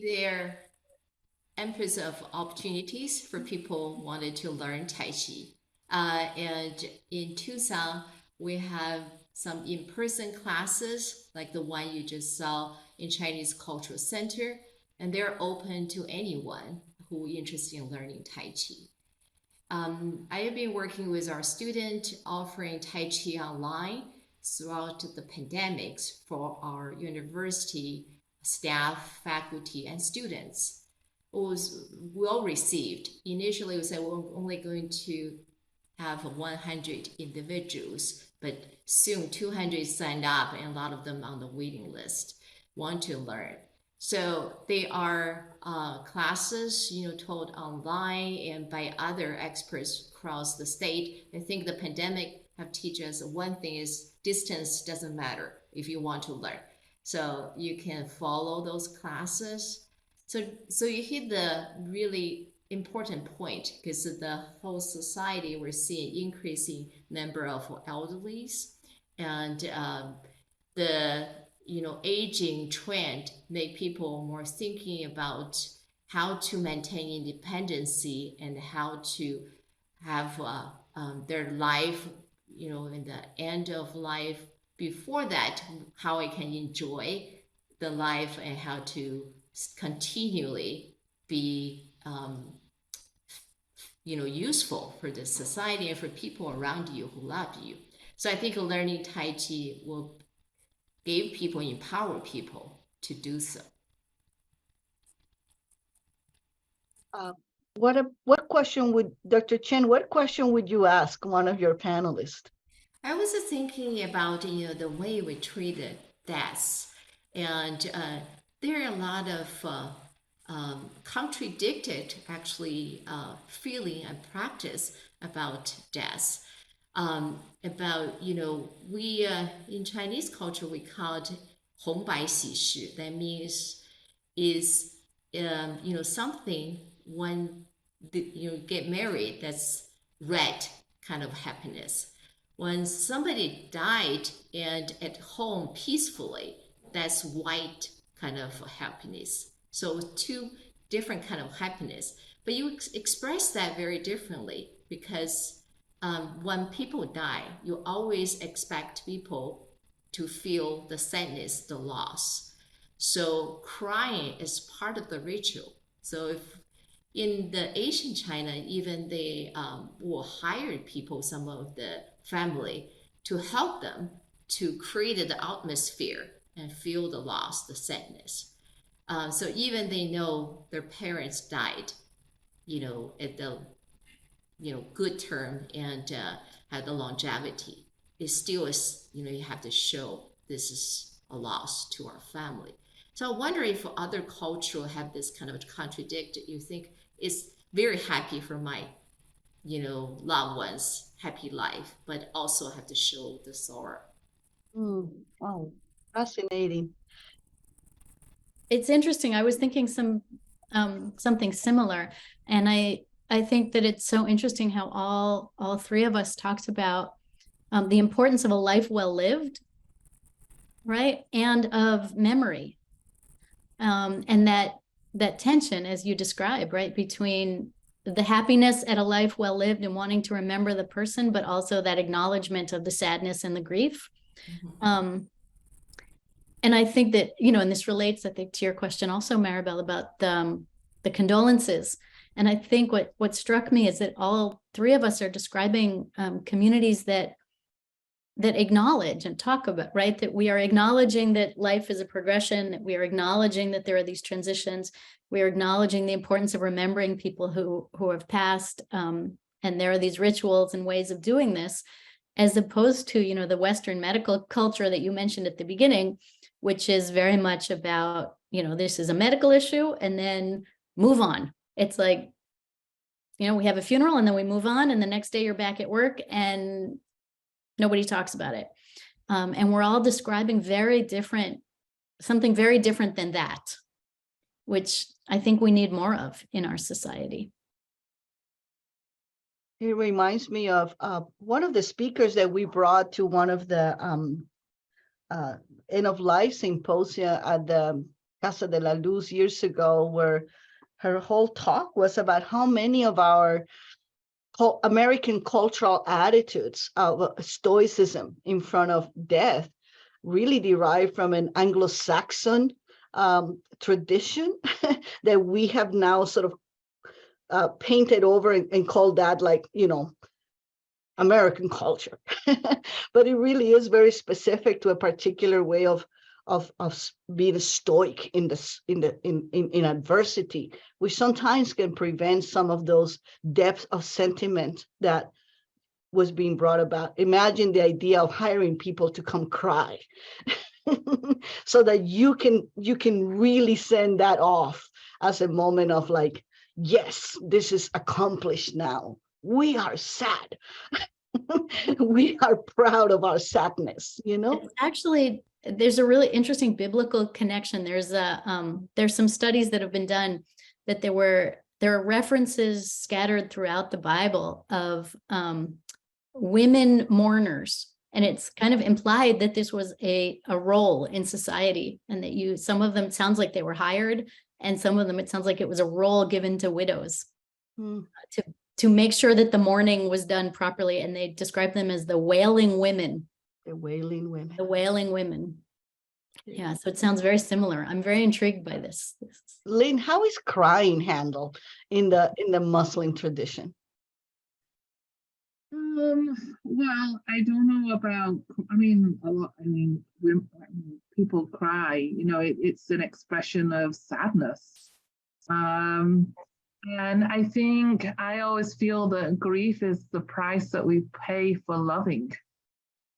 there empress of opportunities for people wanted to learn Tai Chi. And in Tucson, we have some in-person classes like the one you just saw in Chinese Cultural Center, and they're open to anyone who is interested in learning Tai Chi. I have been working with our student offering Tai Chi online throughout the pandemics for our university staff, faculty, and students. It was well received. Initially, we said we're only going to have 100 individuals, but soon 200 signed up and a lot of them on the waiting list want to learn. So they are classes, taught online and by other experts across the state. I think the pandemic have teach us one thing is distance doesn't matter if you want to learn. So you can follow those classes. So you hit the really important point because the whole society we're seeing increasing number of elderlies and the aging trend make people more thinking about how to maintain independency and how to have their life, in the end of life. Before that, how I can enjoy the life and how to continually be useful for the society and for people around you who love you. So I think learning Tai Chi will give people, empower people to do so. What question would Dr. Chen? What question would you ask one of your panelists? I was thinking about the way we treat death, and there are a lot of contradicted actually feeling and practice about death. About we in Chinese culture we call it 红白喜事. That means is something when you get married, that's red kind of happiness. When somebody died and at home peacefully, that's white kind of happiness. So two different kind of happiness, but you express that very differently because when people die, you always expect people to feel the sadness, the loss. So crying is part of the ritual. So if in the Asian China, even they will hire people, some of the family, to help them to create the atmosphere and feel the loss, the sadness. So even they know their parents died, at the good term and had the longevity, it still is, you have to show this is a loss to our family. So I wonder if other cultures have this kind of contradict. You think it's very happy for my, loved ones, happy life, but also have to show the sorrow. Wow, fascinating. It's interesting. I was thinking something similar, and I think that it's so interesting how all three of us talked about the importance of a life well lived, right, and of memory, and that tension, as you described, right, between the happiness at a life well lived and wanting to remember the person, but also that acknowledgement of the sadness and the grief. Mm-hmm. And I think that, and this relates, I think, to your question also, Maribel, about the condolences. And I think what struck me is that all three of us are describing communities that acknowledge and talk about, right, that we are acknowledging that life is a progression, that we are acknowledging that there are these transitions, we are acknowledging the importance of remembering people who have passed, and there are these rituals and ways of doing this, as opposed to, the Western medical culture that you mentioned at the beginning, which is very much about, this is a medical issue and then move on. It's like, we have a funeral and then we move on, and the next day you're back at work and nobody talks about it. And we're all describing something very different than that, which I think we need more of in our society. It reminds me of one of the speakers that we brought to one of the end of life symposia at the Casa de la Luz years ago, where her whole talk was about how many of our American cultural attitudes of stoicism in front of death really derive from an Anglo-Saxon tradition that we have now sort of painted over and called that, like, American culture. But it really is very specific to a particular way of being stoic in adversity, which sometimes can prevent some of those depths of sentiment that was being brought about. Imagine the idea of hiring people to come cry so that you can really send that off as a moment of like, yes, this is accomplished now. We are sad. We are proud of our sadness, It's actually, there's a really interesting biblical connection. There's some studies that have been done that there are references scattered throughout the Bible of women mourners. And it's kind of implied that this was a role in society, and that some of them, it sounds like they were hired, and some of them, it sounds like it was a role given to widows to make sure that the mourning was done properly. And they describe them as the wailing women. The wailing women. The wailing women. Yeah, so it sounds very similar. I'm very intrigued by this. Lynn, how is crying handled in the Muslim tradition? Well, I don't know about, people cry, it's an expression of sadness. And I think I always feel that grief is the price that we pay for loving.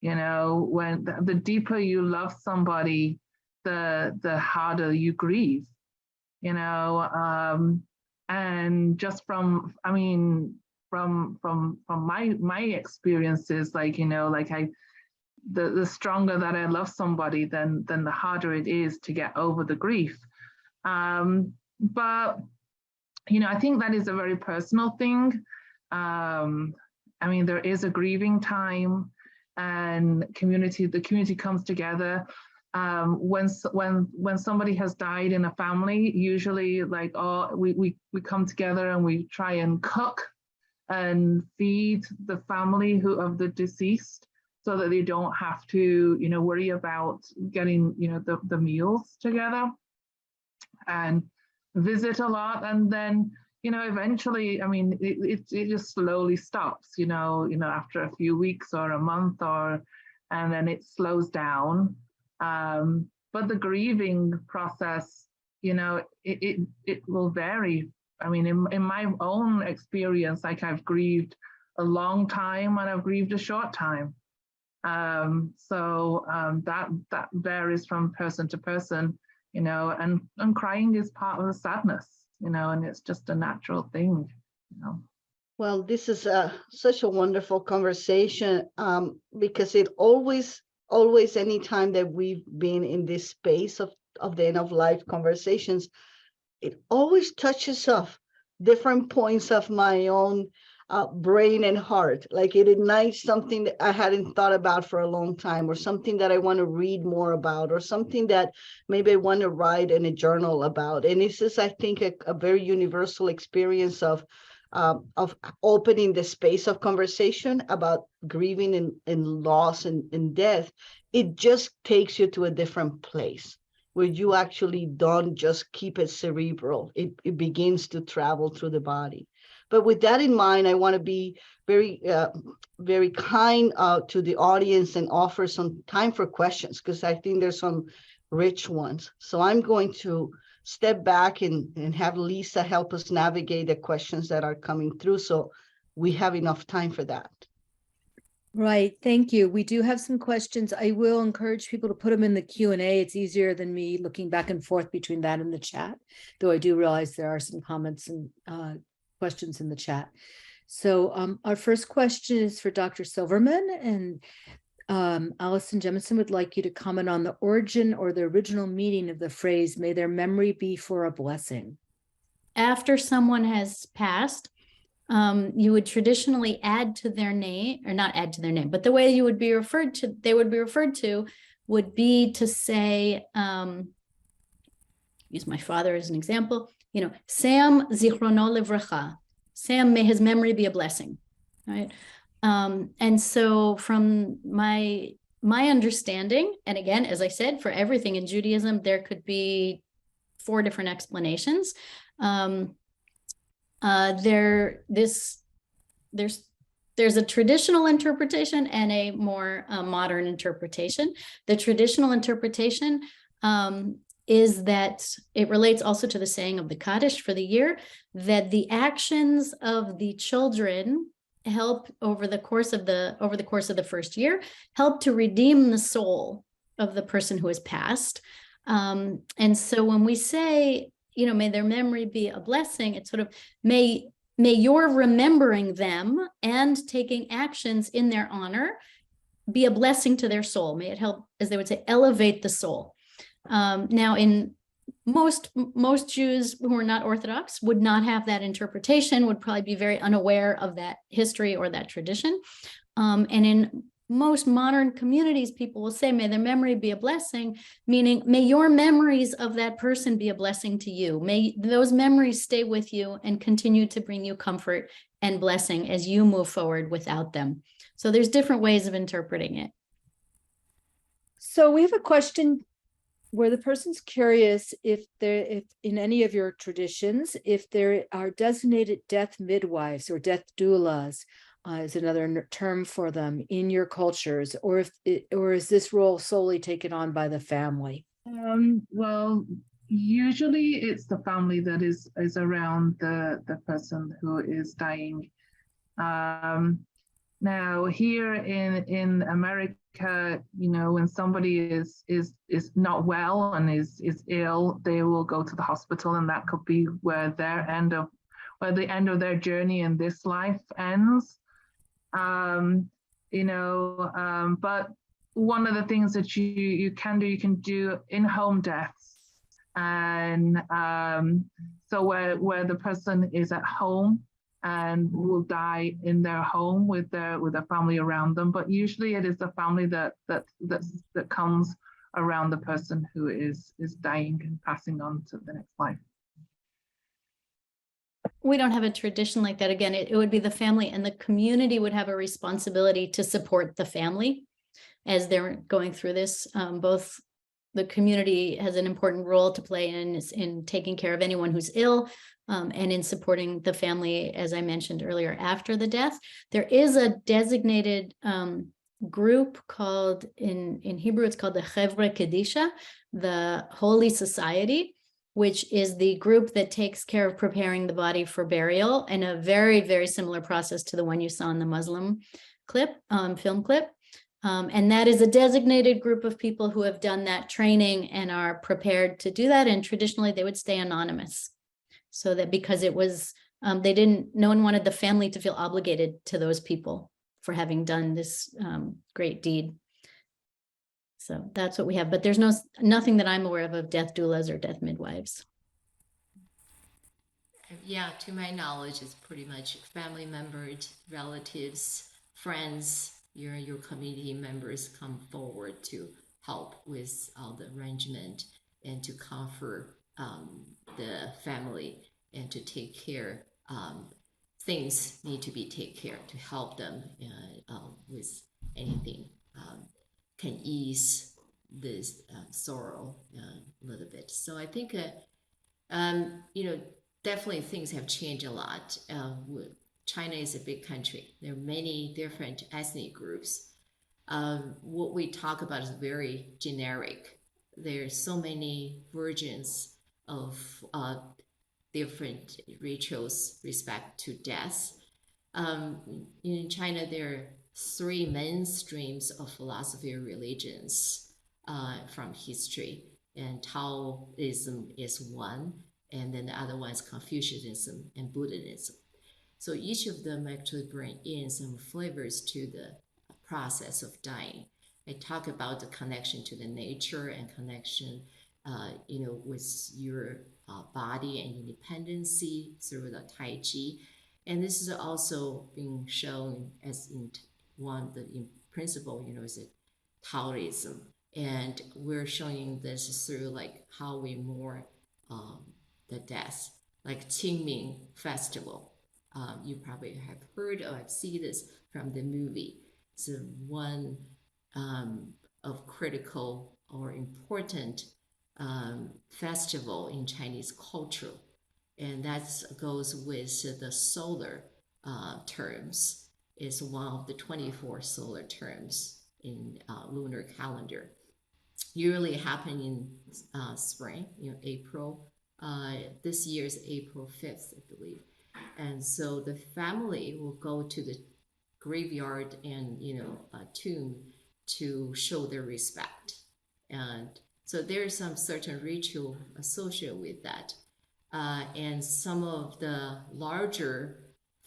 When the deeper you love somebody, the harder you grieve, and just from my experiences, the stronger that I love somebody, then the harder it is to get over the grief. But I think that is a very personal thing. There is a grieving time, and the community comes together. When somebody has died in a family, usually we come together and we try and cook and feed the family of the deceased, so that they don't have to worry about getting the meals together, and visit a lot. And then eventually, it just slowly stops, after a few weeks or a month, and then it slows down. But the grieving process, it will vary. In my own experience, I've grieved a long time and I've grieved a short time. So that varies from person to person, and crying is part of the sadness, and it's just a natural thing, Well, this is such a wonderful conversation, because it always, anytime that we've been in this space of the end of life conversations, it always touches off different points of my own brain and heart. Like it ignites something that I hadn't thought about for a long time, or something that I want to read more about, or something that maybe I want to write in a journal about. And this is, I think, a very universal experience of opening the space of conversation about grieving and loss and death. It just takes you to a different place, where you actually don't just keep it cerebral. It begins to travel through the body. But with that in mind, I want to be very, very kind to the audience and offer some time for questions, because I think there's some rich ones. So I'm going to step back and have Lisa help us navigate the questions that are coming through, so we have enough time for that. Right, thank you. We do have some questions. I will encourage people to put them in the Q&A. It's easier than me looking back and forth between that and the chat, though I do realize there are some comments and questions in the chat. So our first question is for Dr. Silverman, and Allison Jemison would like you to comment on the origin or the original meaning of the phrase, "May their memory be for a blessing." After someone has passed, you would traditionally add to their name, or not add to their name, but the way you would be referred to, they would be referred to, would be to say, use my father as an example, Sam zichrono livracha, Sam, may his memory be a blessing, right? And so from my understanding, and again, as I said, for everything in Judaism, there could be 4 different explanations. there's a traditional interpretation and a more modern interpretation. The traditional interpretation is that it relates also to the saying of the Kaddish for the year, that the actions of the children help over the course of the first year, help to redeem the soul of the person who has passed. And so when we say, may their memory be a blessing, it's sort of may your remembering them and taking actions in their honor be a blessing to their soul. May it help, as they would say, elevate the soul. Now, in most Jews who are not Orthodox would not have that interpretation, would probably be very unaware of that history or that tradition. And in most modern communities, people will say, may their memory be a blessing, meaning may your memories of that person be a blessing to you. May those memories stay with you and continue to bring you comfort and blessing as you move forward without them. So there's different ways of interpreting it. So we have a question where the person's curious if in any of your traditions, if there are designated death midwives or death doulas, is another term for them in your cultures, or is this role solely taken on by the family? Well, usually it's the family that is around the person who is dying. Now here in America, when somebody is not well and is ill, they will go to the hospital, and that could be where the end of their journey in this life ends. But one of the things that you can do in-home deaths, and so where the person is at home and will die in their home with their family around them. But usually it is the family that comes around the person who is dying and passing on to the next life. We don't have a tradition like that. Again, it would be the family, and the community would have a responsibility to support the family as they're going through this. Both the community has an important role to play in taking care of anyone who's ill, and in supporting the family, as I mentioned earlier, after the death. There is a designated group called, in Hebrew, it's called the Chevra Kedisha, the Holy Society, which is the group that takes care of preparing the body for burial, in a very, very similar process to the one you saw in the Muslim film clip. And that is a designated group of people who have done that training and are prepared to do that. And traditionally they would stay anonymous, so that because it was, no one wanted the family to feel obligated to those people for having done this great deed. So that's what we have, but there's nothing that I'm aware of death doulas or death midwives. Yeah, to my knowledge, it's pretty much family members, relatives, friends, your community members come forward to help with all the arrangement and to comfort the family and to take care. Things need to be taken care to help them with anything. Can ease this sorrow a little bit. So I think, definitely things have changed a lot. China is a big country. There are many different ethnic groups. What we talk about is very generic. There are so many versions of different rituals respect to death. In China, there are 3 main streams of philosophy or religions from history, and Taoism is one, and then the other one is Confucianism and Buddhism. So each of them actually bring in some flavors to the process of dying. I talk about the connection to the nature and connection, with your body and independency through the Tai Chi. And this is also being shown as in principle, is it Taoism. And we're showing this through like how we mourn the death, like Qingming Festival. You probably have heard or have seen this from the movie. It's one of critical or important festival in Chinese culture. and that goes with the solar terms. Is one of the 24 solar terms in lunar calendar. Usually happen in spring, April. This year is April 5th, I believe. And so the family will go to the graveyard and tomb to show their respect. And so there's some certain ritual associated with that. And some of the larger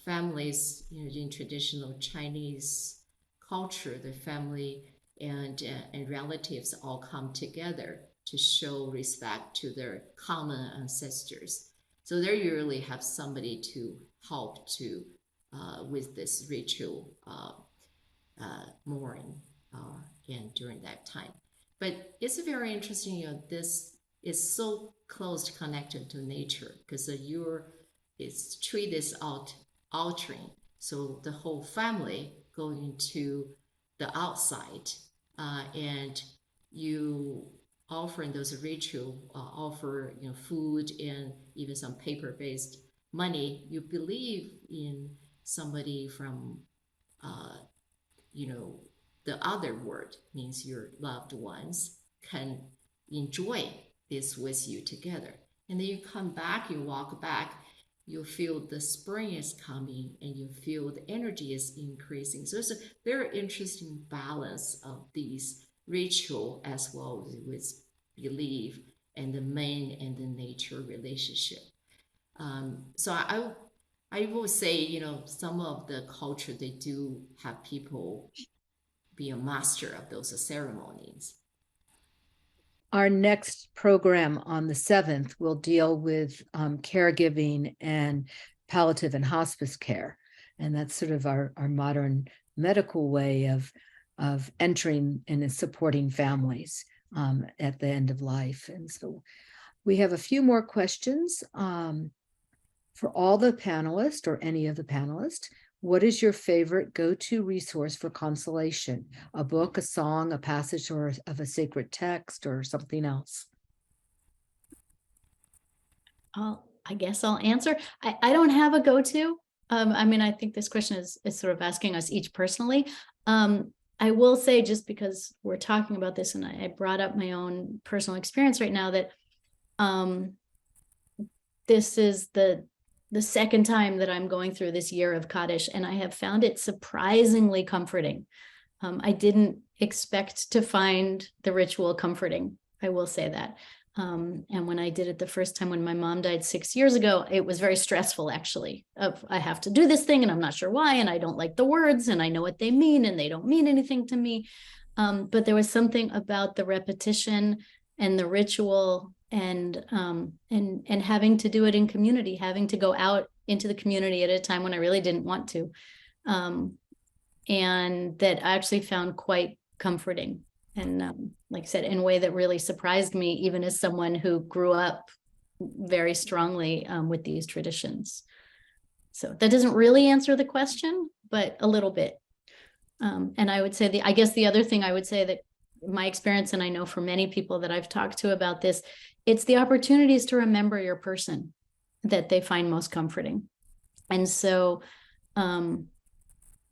families, in traditional Chinese culture, the family and relatives all come together to show respect to their common ancestors. So they usually have somebody to help to with this ritual mourning and during that time. But it's very interesting, this is so close connected to nature because it's tree is altering. So the whole family going to the outside and you offering those ritual, offer food and even some paper-based money. You believe in somebody from the other world, means your loved ones can enjoy this with you together. And then you come back, you walk back, you feel the spring is coming and you feel the energy is increasing. So it's a very interesting balance of these ritual as well with belief and the man and the nature relationship. So I will say, some of the culture, they do have people be a master of those ceremonies. Our next program on the 7th will deal with caregiving and palliative and hospice care. And that's sort of our modern medical way of entering and supporting families at the end of life. And so we have a few more questions for all the panelists or any of the panelists. What is your favorite go-to resource for consolation? A book, a song, a passage of a sacred text, or something else? I guess I'll answer. I don't have a go-to. I think this question is sort of asking us each personally. I will say, just because we're talking about this and I brought up my own personal experience right now, that this is the second time that I'm going through this year of Kaddish, and I have found it surprisingly comforting. I didn't expect to find the ritual comforting. I will say that. And when I did it the first time when my mom died 6 years ago, it was very stressful, actually. I have to do this thing and I'm not sure why, and I don't like the words and I know what they mean and they don't mean anything to me. But there was something about the repetition and the ritual and having to do it in community, having to go out into the community at a time when I really didn't want to. And that I actually found quite comforting. And like I said, in a way that really surprised me, even as someone who grew up very strongly with these traditions. So that doesn't really answer the question, but a little bit. And I would say I guess the other thing I would say that my experience, and I know for many people that I've talked to about this, it's the opportunities to remember your person that they find most comforting. And so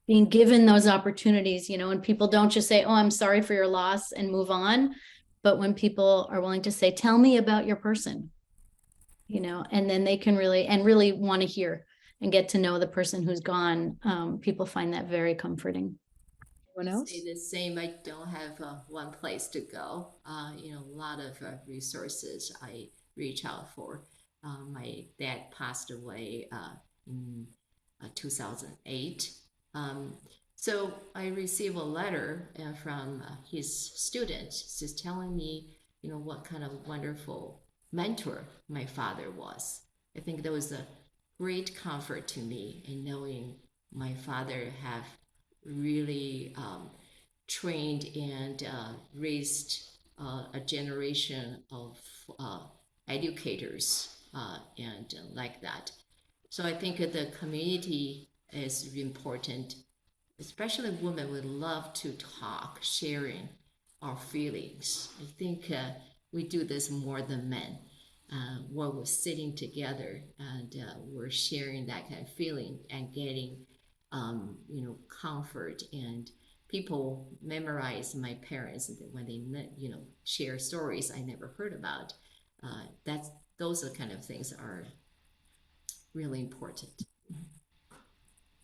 being given those opportunities, and people don't just say, oh, I'm sorry for your loss and move on. But when people are willing to say, tell me about your person, and then they can really want to hear and get to know the person who's gone, people find that very comforting. Anyone else? Say the same. I don't have one place to go. A lot of resources I reach out for. My dad passed away in 2008. So I received a letter from his students just telling me, what kind of wonderful mentor my father was. I think that was a great comfort to me in knowing my father have really trained and raised a generation of educators and like that. So I think the community is important, especially women would love to talk, sharing our feelings. I think we do this more than men. when we're sitting together and we're sharing that kind of feeling and getting, comfort. And people memorize my parents when they, share stories I never heard about. Those are kind of things are really important.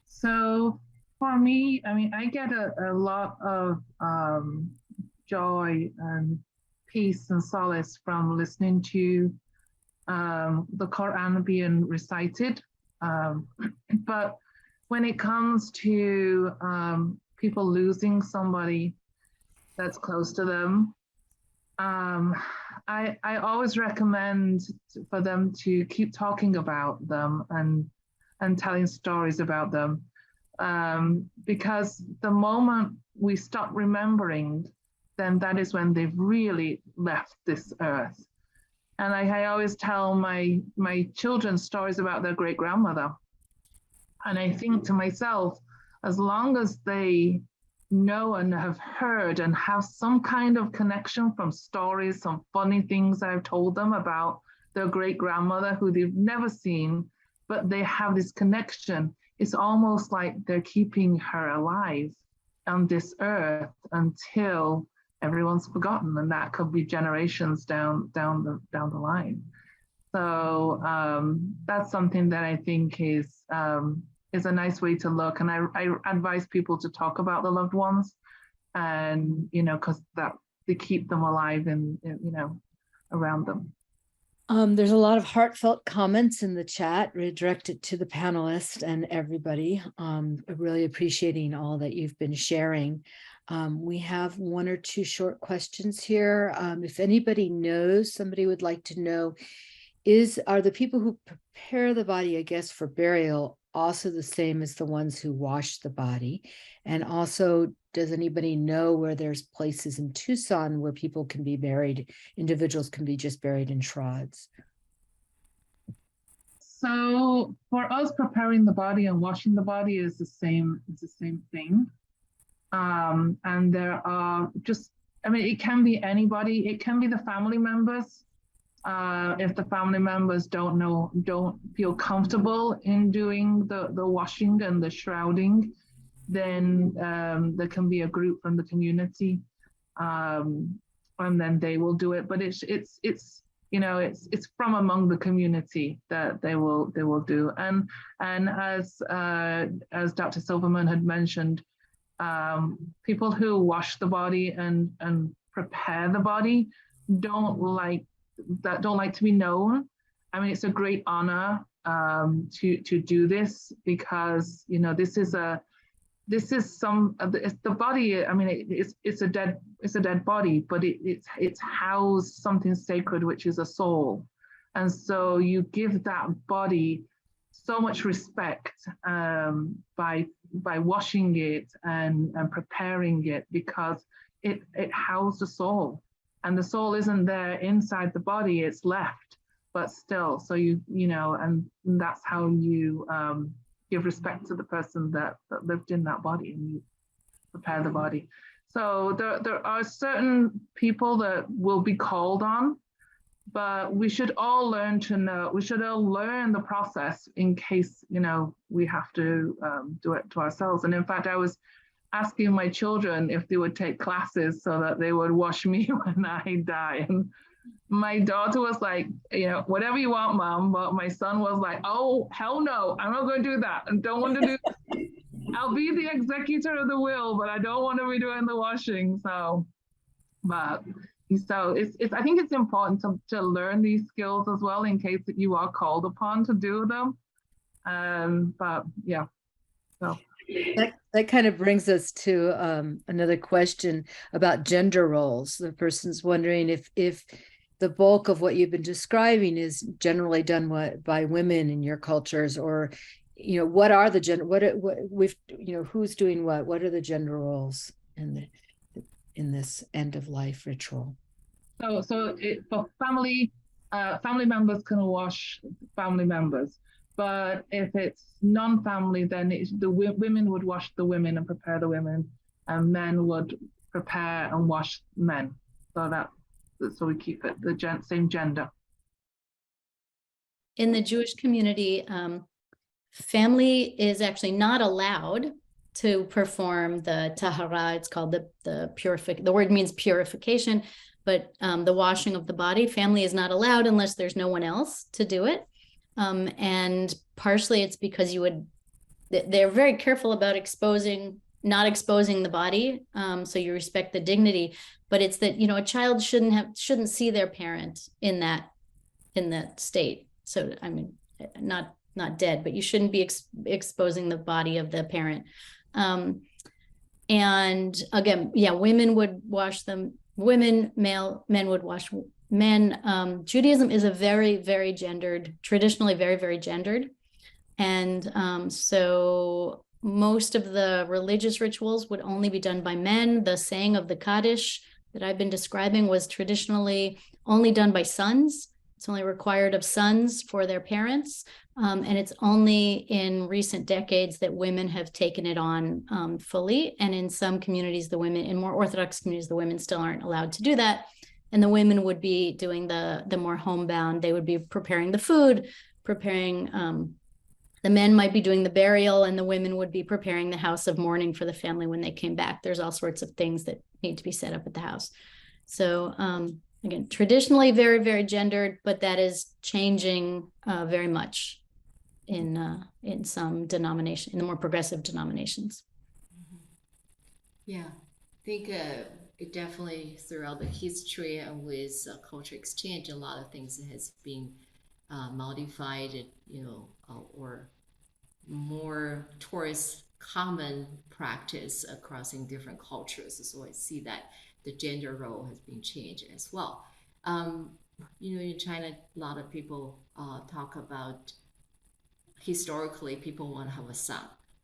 So for me, I mean, I get a lot of joy and peace and solace from listening to the Quran being recited. But when it comes to people losing somebody that's close to them, I always recommend for them to keep talking about them and telling stories about them, because the moment we stop remembering, then that is when they've really left this earth. And I always tell my children stories about their great grandmother. And I think to myself, as long as they know and have heard and have some kind of connection from stories, some funny things I've told them about their great grandmother who they've never seen, but they have this connection, it's almost like they're keeping her alive on this earth until everyone's forgotten, and that could be generations down the line. So that's something that I think is a nice way to look. And I advise people to talk about the loved ones, and because that they keep them alive and around them. There's a lot of heartfelt comments in the chat redirected to the panelists and everybody. Really appreciating all that you've been sharing. We have one or two short questions here. If anybody knows, somebody would like to know, are the people who prepare the body, I guess, for burial also the same as the ones who wash the body? And also, does anybody know where there's places in Tucson where people can be buried, individuals can be just buried in shrouds? So for us, preparing the body and washing the body is the same thing. And there are it can be anybody, it can be the family members. If the family members don't feel comfortable in doing the washing and the shrouding, then there can be a group from the community, and then they will do it. But it's from among the community that they will do. And as Dr. Silverman had mentioned, people who wash the body and prepare the body don't like to be known. I mean, it's a great honor to do this, because this is the body. I mean, it's a dead body, but it's housed something sacred, which is a soul, and so you give that body so much respect by washing it and preparing it, because it housed a soul, and the soul isn't there inside the body, it's left, but still. So and that's how you give respect to the person that lived in that body, and you prepare the body. So there are certain people that will be called on, but we should all learn the process in case we have to do it to ourselves. And in fact, I was asking my children if they would take classes so that they would wash me when I die. And my daughter was like, whatever you want, Mom. But my son was like, oh, hell no, I'm not going to do that. I don't want to do that. I'll be the executor of the will, but I don't want to be doing the washing. So it's I think it's important to learn these skills as well, in case that you are called upon to do them. But yeah, so. That kind of brings us to another question about gender roles. The person's wondering if the bulk of what you've been describing is generally done by women in your cultures, or what are the gender, who's doing what are the gender roles in this end of life ritual? So for family members can wash family members. But if it's non-family, then the women would wash the women and prepare the women, and men would prepare and wash men. So we keep it the same gender. in the Jewish community, family is actually not allowed to perform the tahara. It's called the purification. The word means purification, but the washing of the body. Family is not allowed unless there's no one else to do it. And partially it's because they're very careful about not exposing the body. So you respect the dignity, but it's that, a child shouldn't see their parent in that state. So, I mean, not dead, but you shouldn't be exposing the body of the parent. And again, women would wash them, men would wash men. Judaism is a very, very gendered, traditionally very, very gendered. And so most of the religious rituals would only be done by men. The saying of the Kaddish that I've been describing was traditionally only done by sons. It's only required of sons for their parents. And it's only in recent decades that women have taken it on fully. And in some communities, in more Orthodox communities, the women still aren't allowed to do that. And the women would be doing the more homebound. They would be preparing the food, the men might be doing the burial, and the women would be preparing the house of mourning for the family when they came back. There's all sorts of things that need to be set up at the house. So again, traditionally very, very gendered, but that is changing very much in some denomination, in the more progressive denominations. Yeah, I think it definitely throughout the history and with culture exchange, a lot of things has been modified, or more towards common practice across in different cultures. So I see that the gender role has been changed as well. In China, a lot of people talk about historically people want to have a son,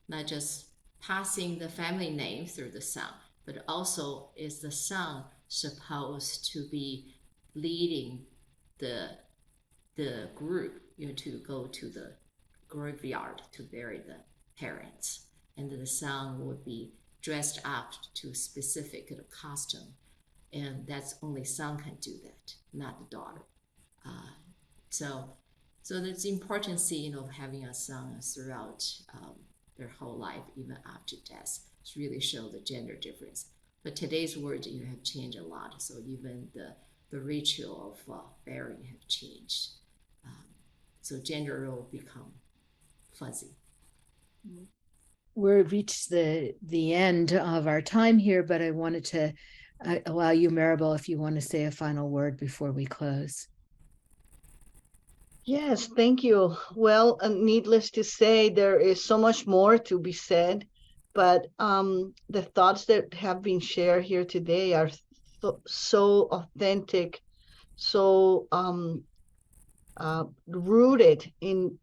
not just passing the family name through the son, but also is the son supposed to be leading the group, to go to the graveyard to bury the parents, and the son would be dressed up to a specific costume, and that's only son can do that, not the daughter. So that's the importance, of having a son throughout their whole life, even after death, to really show the gender difference. But today's world, have changed a lot. So even the ritual of burying have changed. So gender role become fuzzy. We've reached the end of our time here, but I wanted to allow you, Maribel, if you want to say a final word before we close. Yes, thank you. Well, needless to say, there is so much more to be said, but the thoughts that have been shared here today are so authentic, so rooted in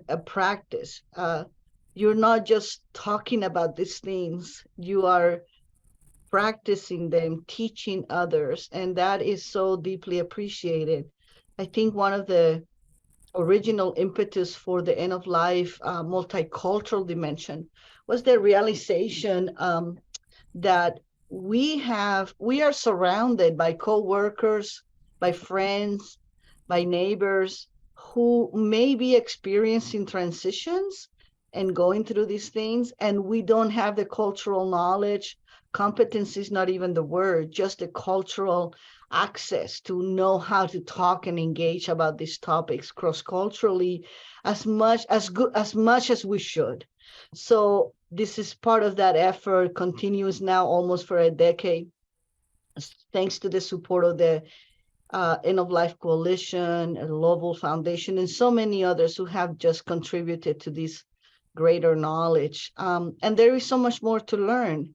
a practice. You're not just talking about these things, you are practicing them, teaching others, and that is so deeply appreciated. I think one of the original impetus for the end of life multicultural dimension was the realization that we are surrounded by co-workers, by friends, by neighbors who may be experiencing transitions and going through these things, and we don't have the cultural knowledge. Competency is not even the word, just the cultural access to know how to talk and engage about these topics cross-culturally as much as we should. So this is part of that effort, continues now almost for a decade, thanks to the support of the End of Life Coalition, Global Foundation, and so many others who have just contributed to this greater knowledge. And there is so much more to learn.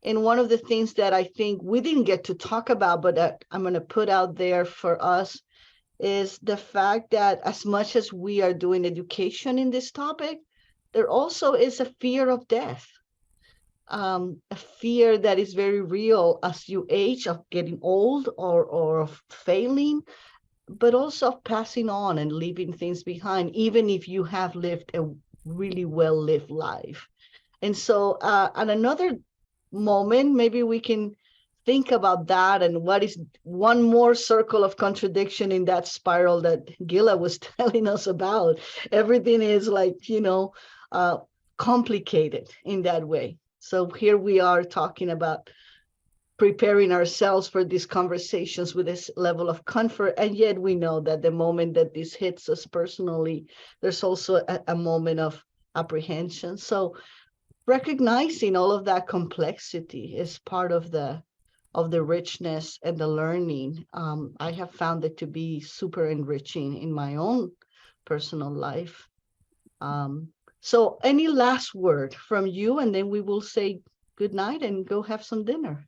And one of the things that I think we didn't get to talk about, but I'm going to put out there for us, is the fact that as much as we are doing education in this topic, there also is a fear of death, a fear that is very real as you age, of getting old or of failing, but also of passing on and leaving things behind, even if you have lived a really well-lived life. And so at another moment, maybe we can think about that and what is one more circle of contradiction in that spiral that Gila was telling us about. Everything is like, complicated in that way. So here we are talking about preparing ourselves for these conversations with this level of comfort. And yet we know that the moment that this hits us personally, there's also a moment of apprehension. So recognizing all of that complexity is part of the richness and the learning. I have found it to be super enriching in my own personal life. So any last word from you, and then we will say good night and go have some dinner.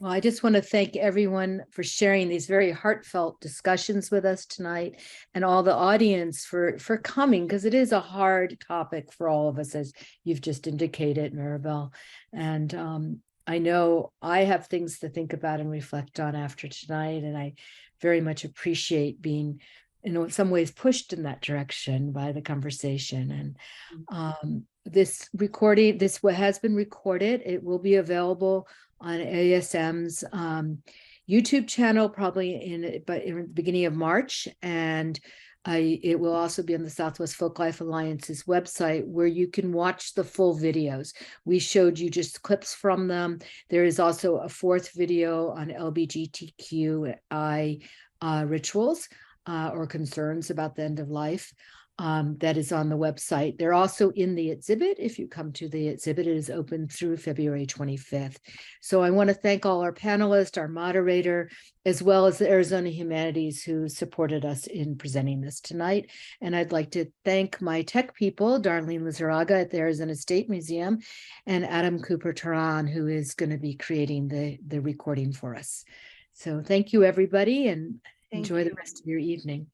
Well, I just want to thank everyone for sharing these very heartfelt discussions with us tonight, and all the audience for coming, because it is a hard topic for all of us, as you've just indicated, Maribel. And I know I have things to think about and reflect on after tonight, and I very much appreciate being, in some ways, pushed in that direction by the conversation. And this recording, this has been recorded. It will be available on ASM's YouTube channel, probably in the beginning of March. And it will also be on the Southwest Folklife Alliance's website, where you can watch the full videos. We showed you just clips from them. There is also a fourth video on LGBTQI rituals or concerns about the end of life. That is on the website. They're also in the exhibit. If you come to the exhibit, it is open through February 25th. So I want to thank all our panelists, our moderator, as well as the Arizona Humanities who supported us in presenting this tonight. And I'd like to thank my tech people, Darlene Lizarraga at the Arizona State Museum, and Adam Cooper-Turan, who is going to be creating the recording for us. So thank you, everybody, and enjoy the rest of your evening.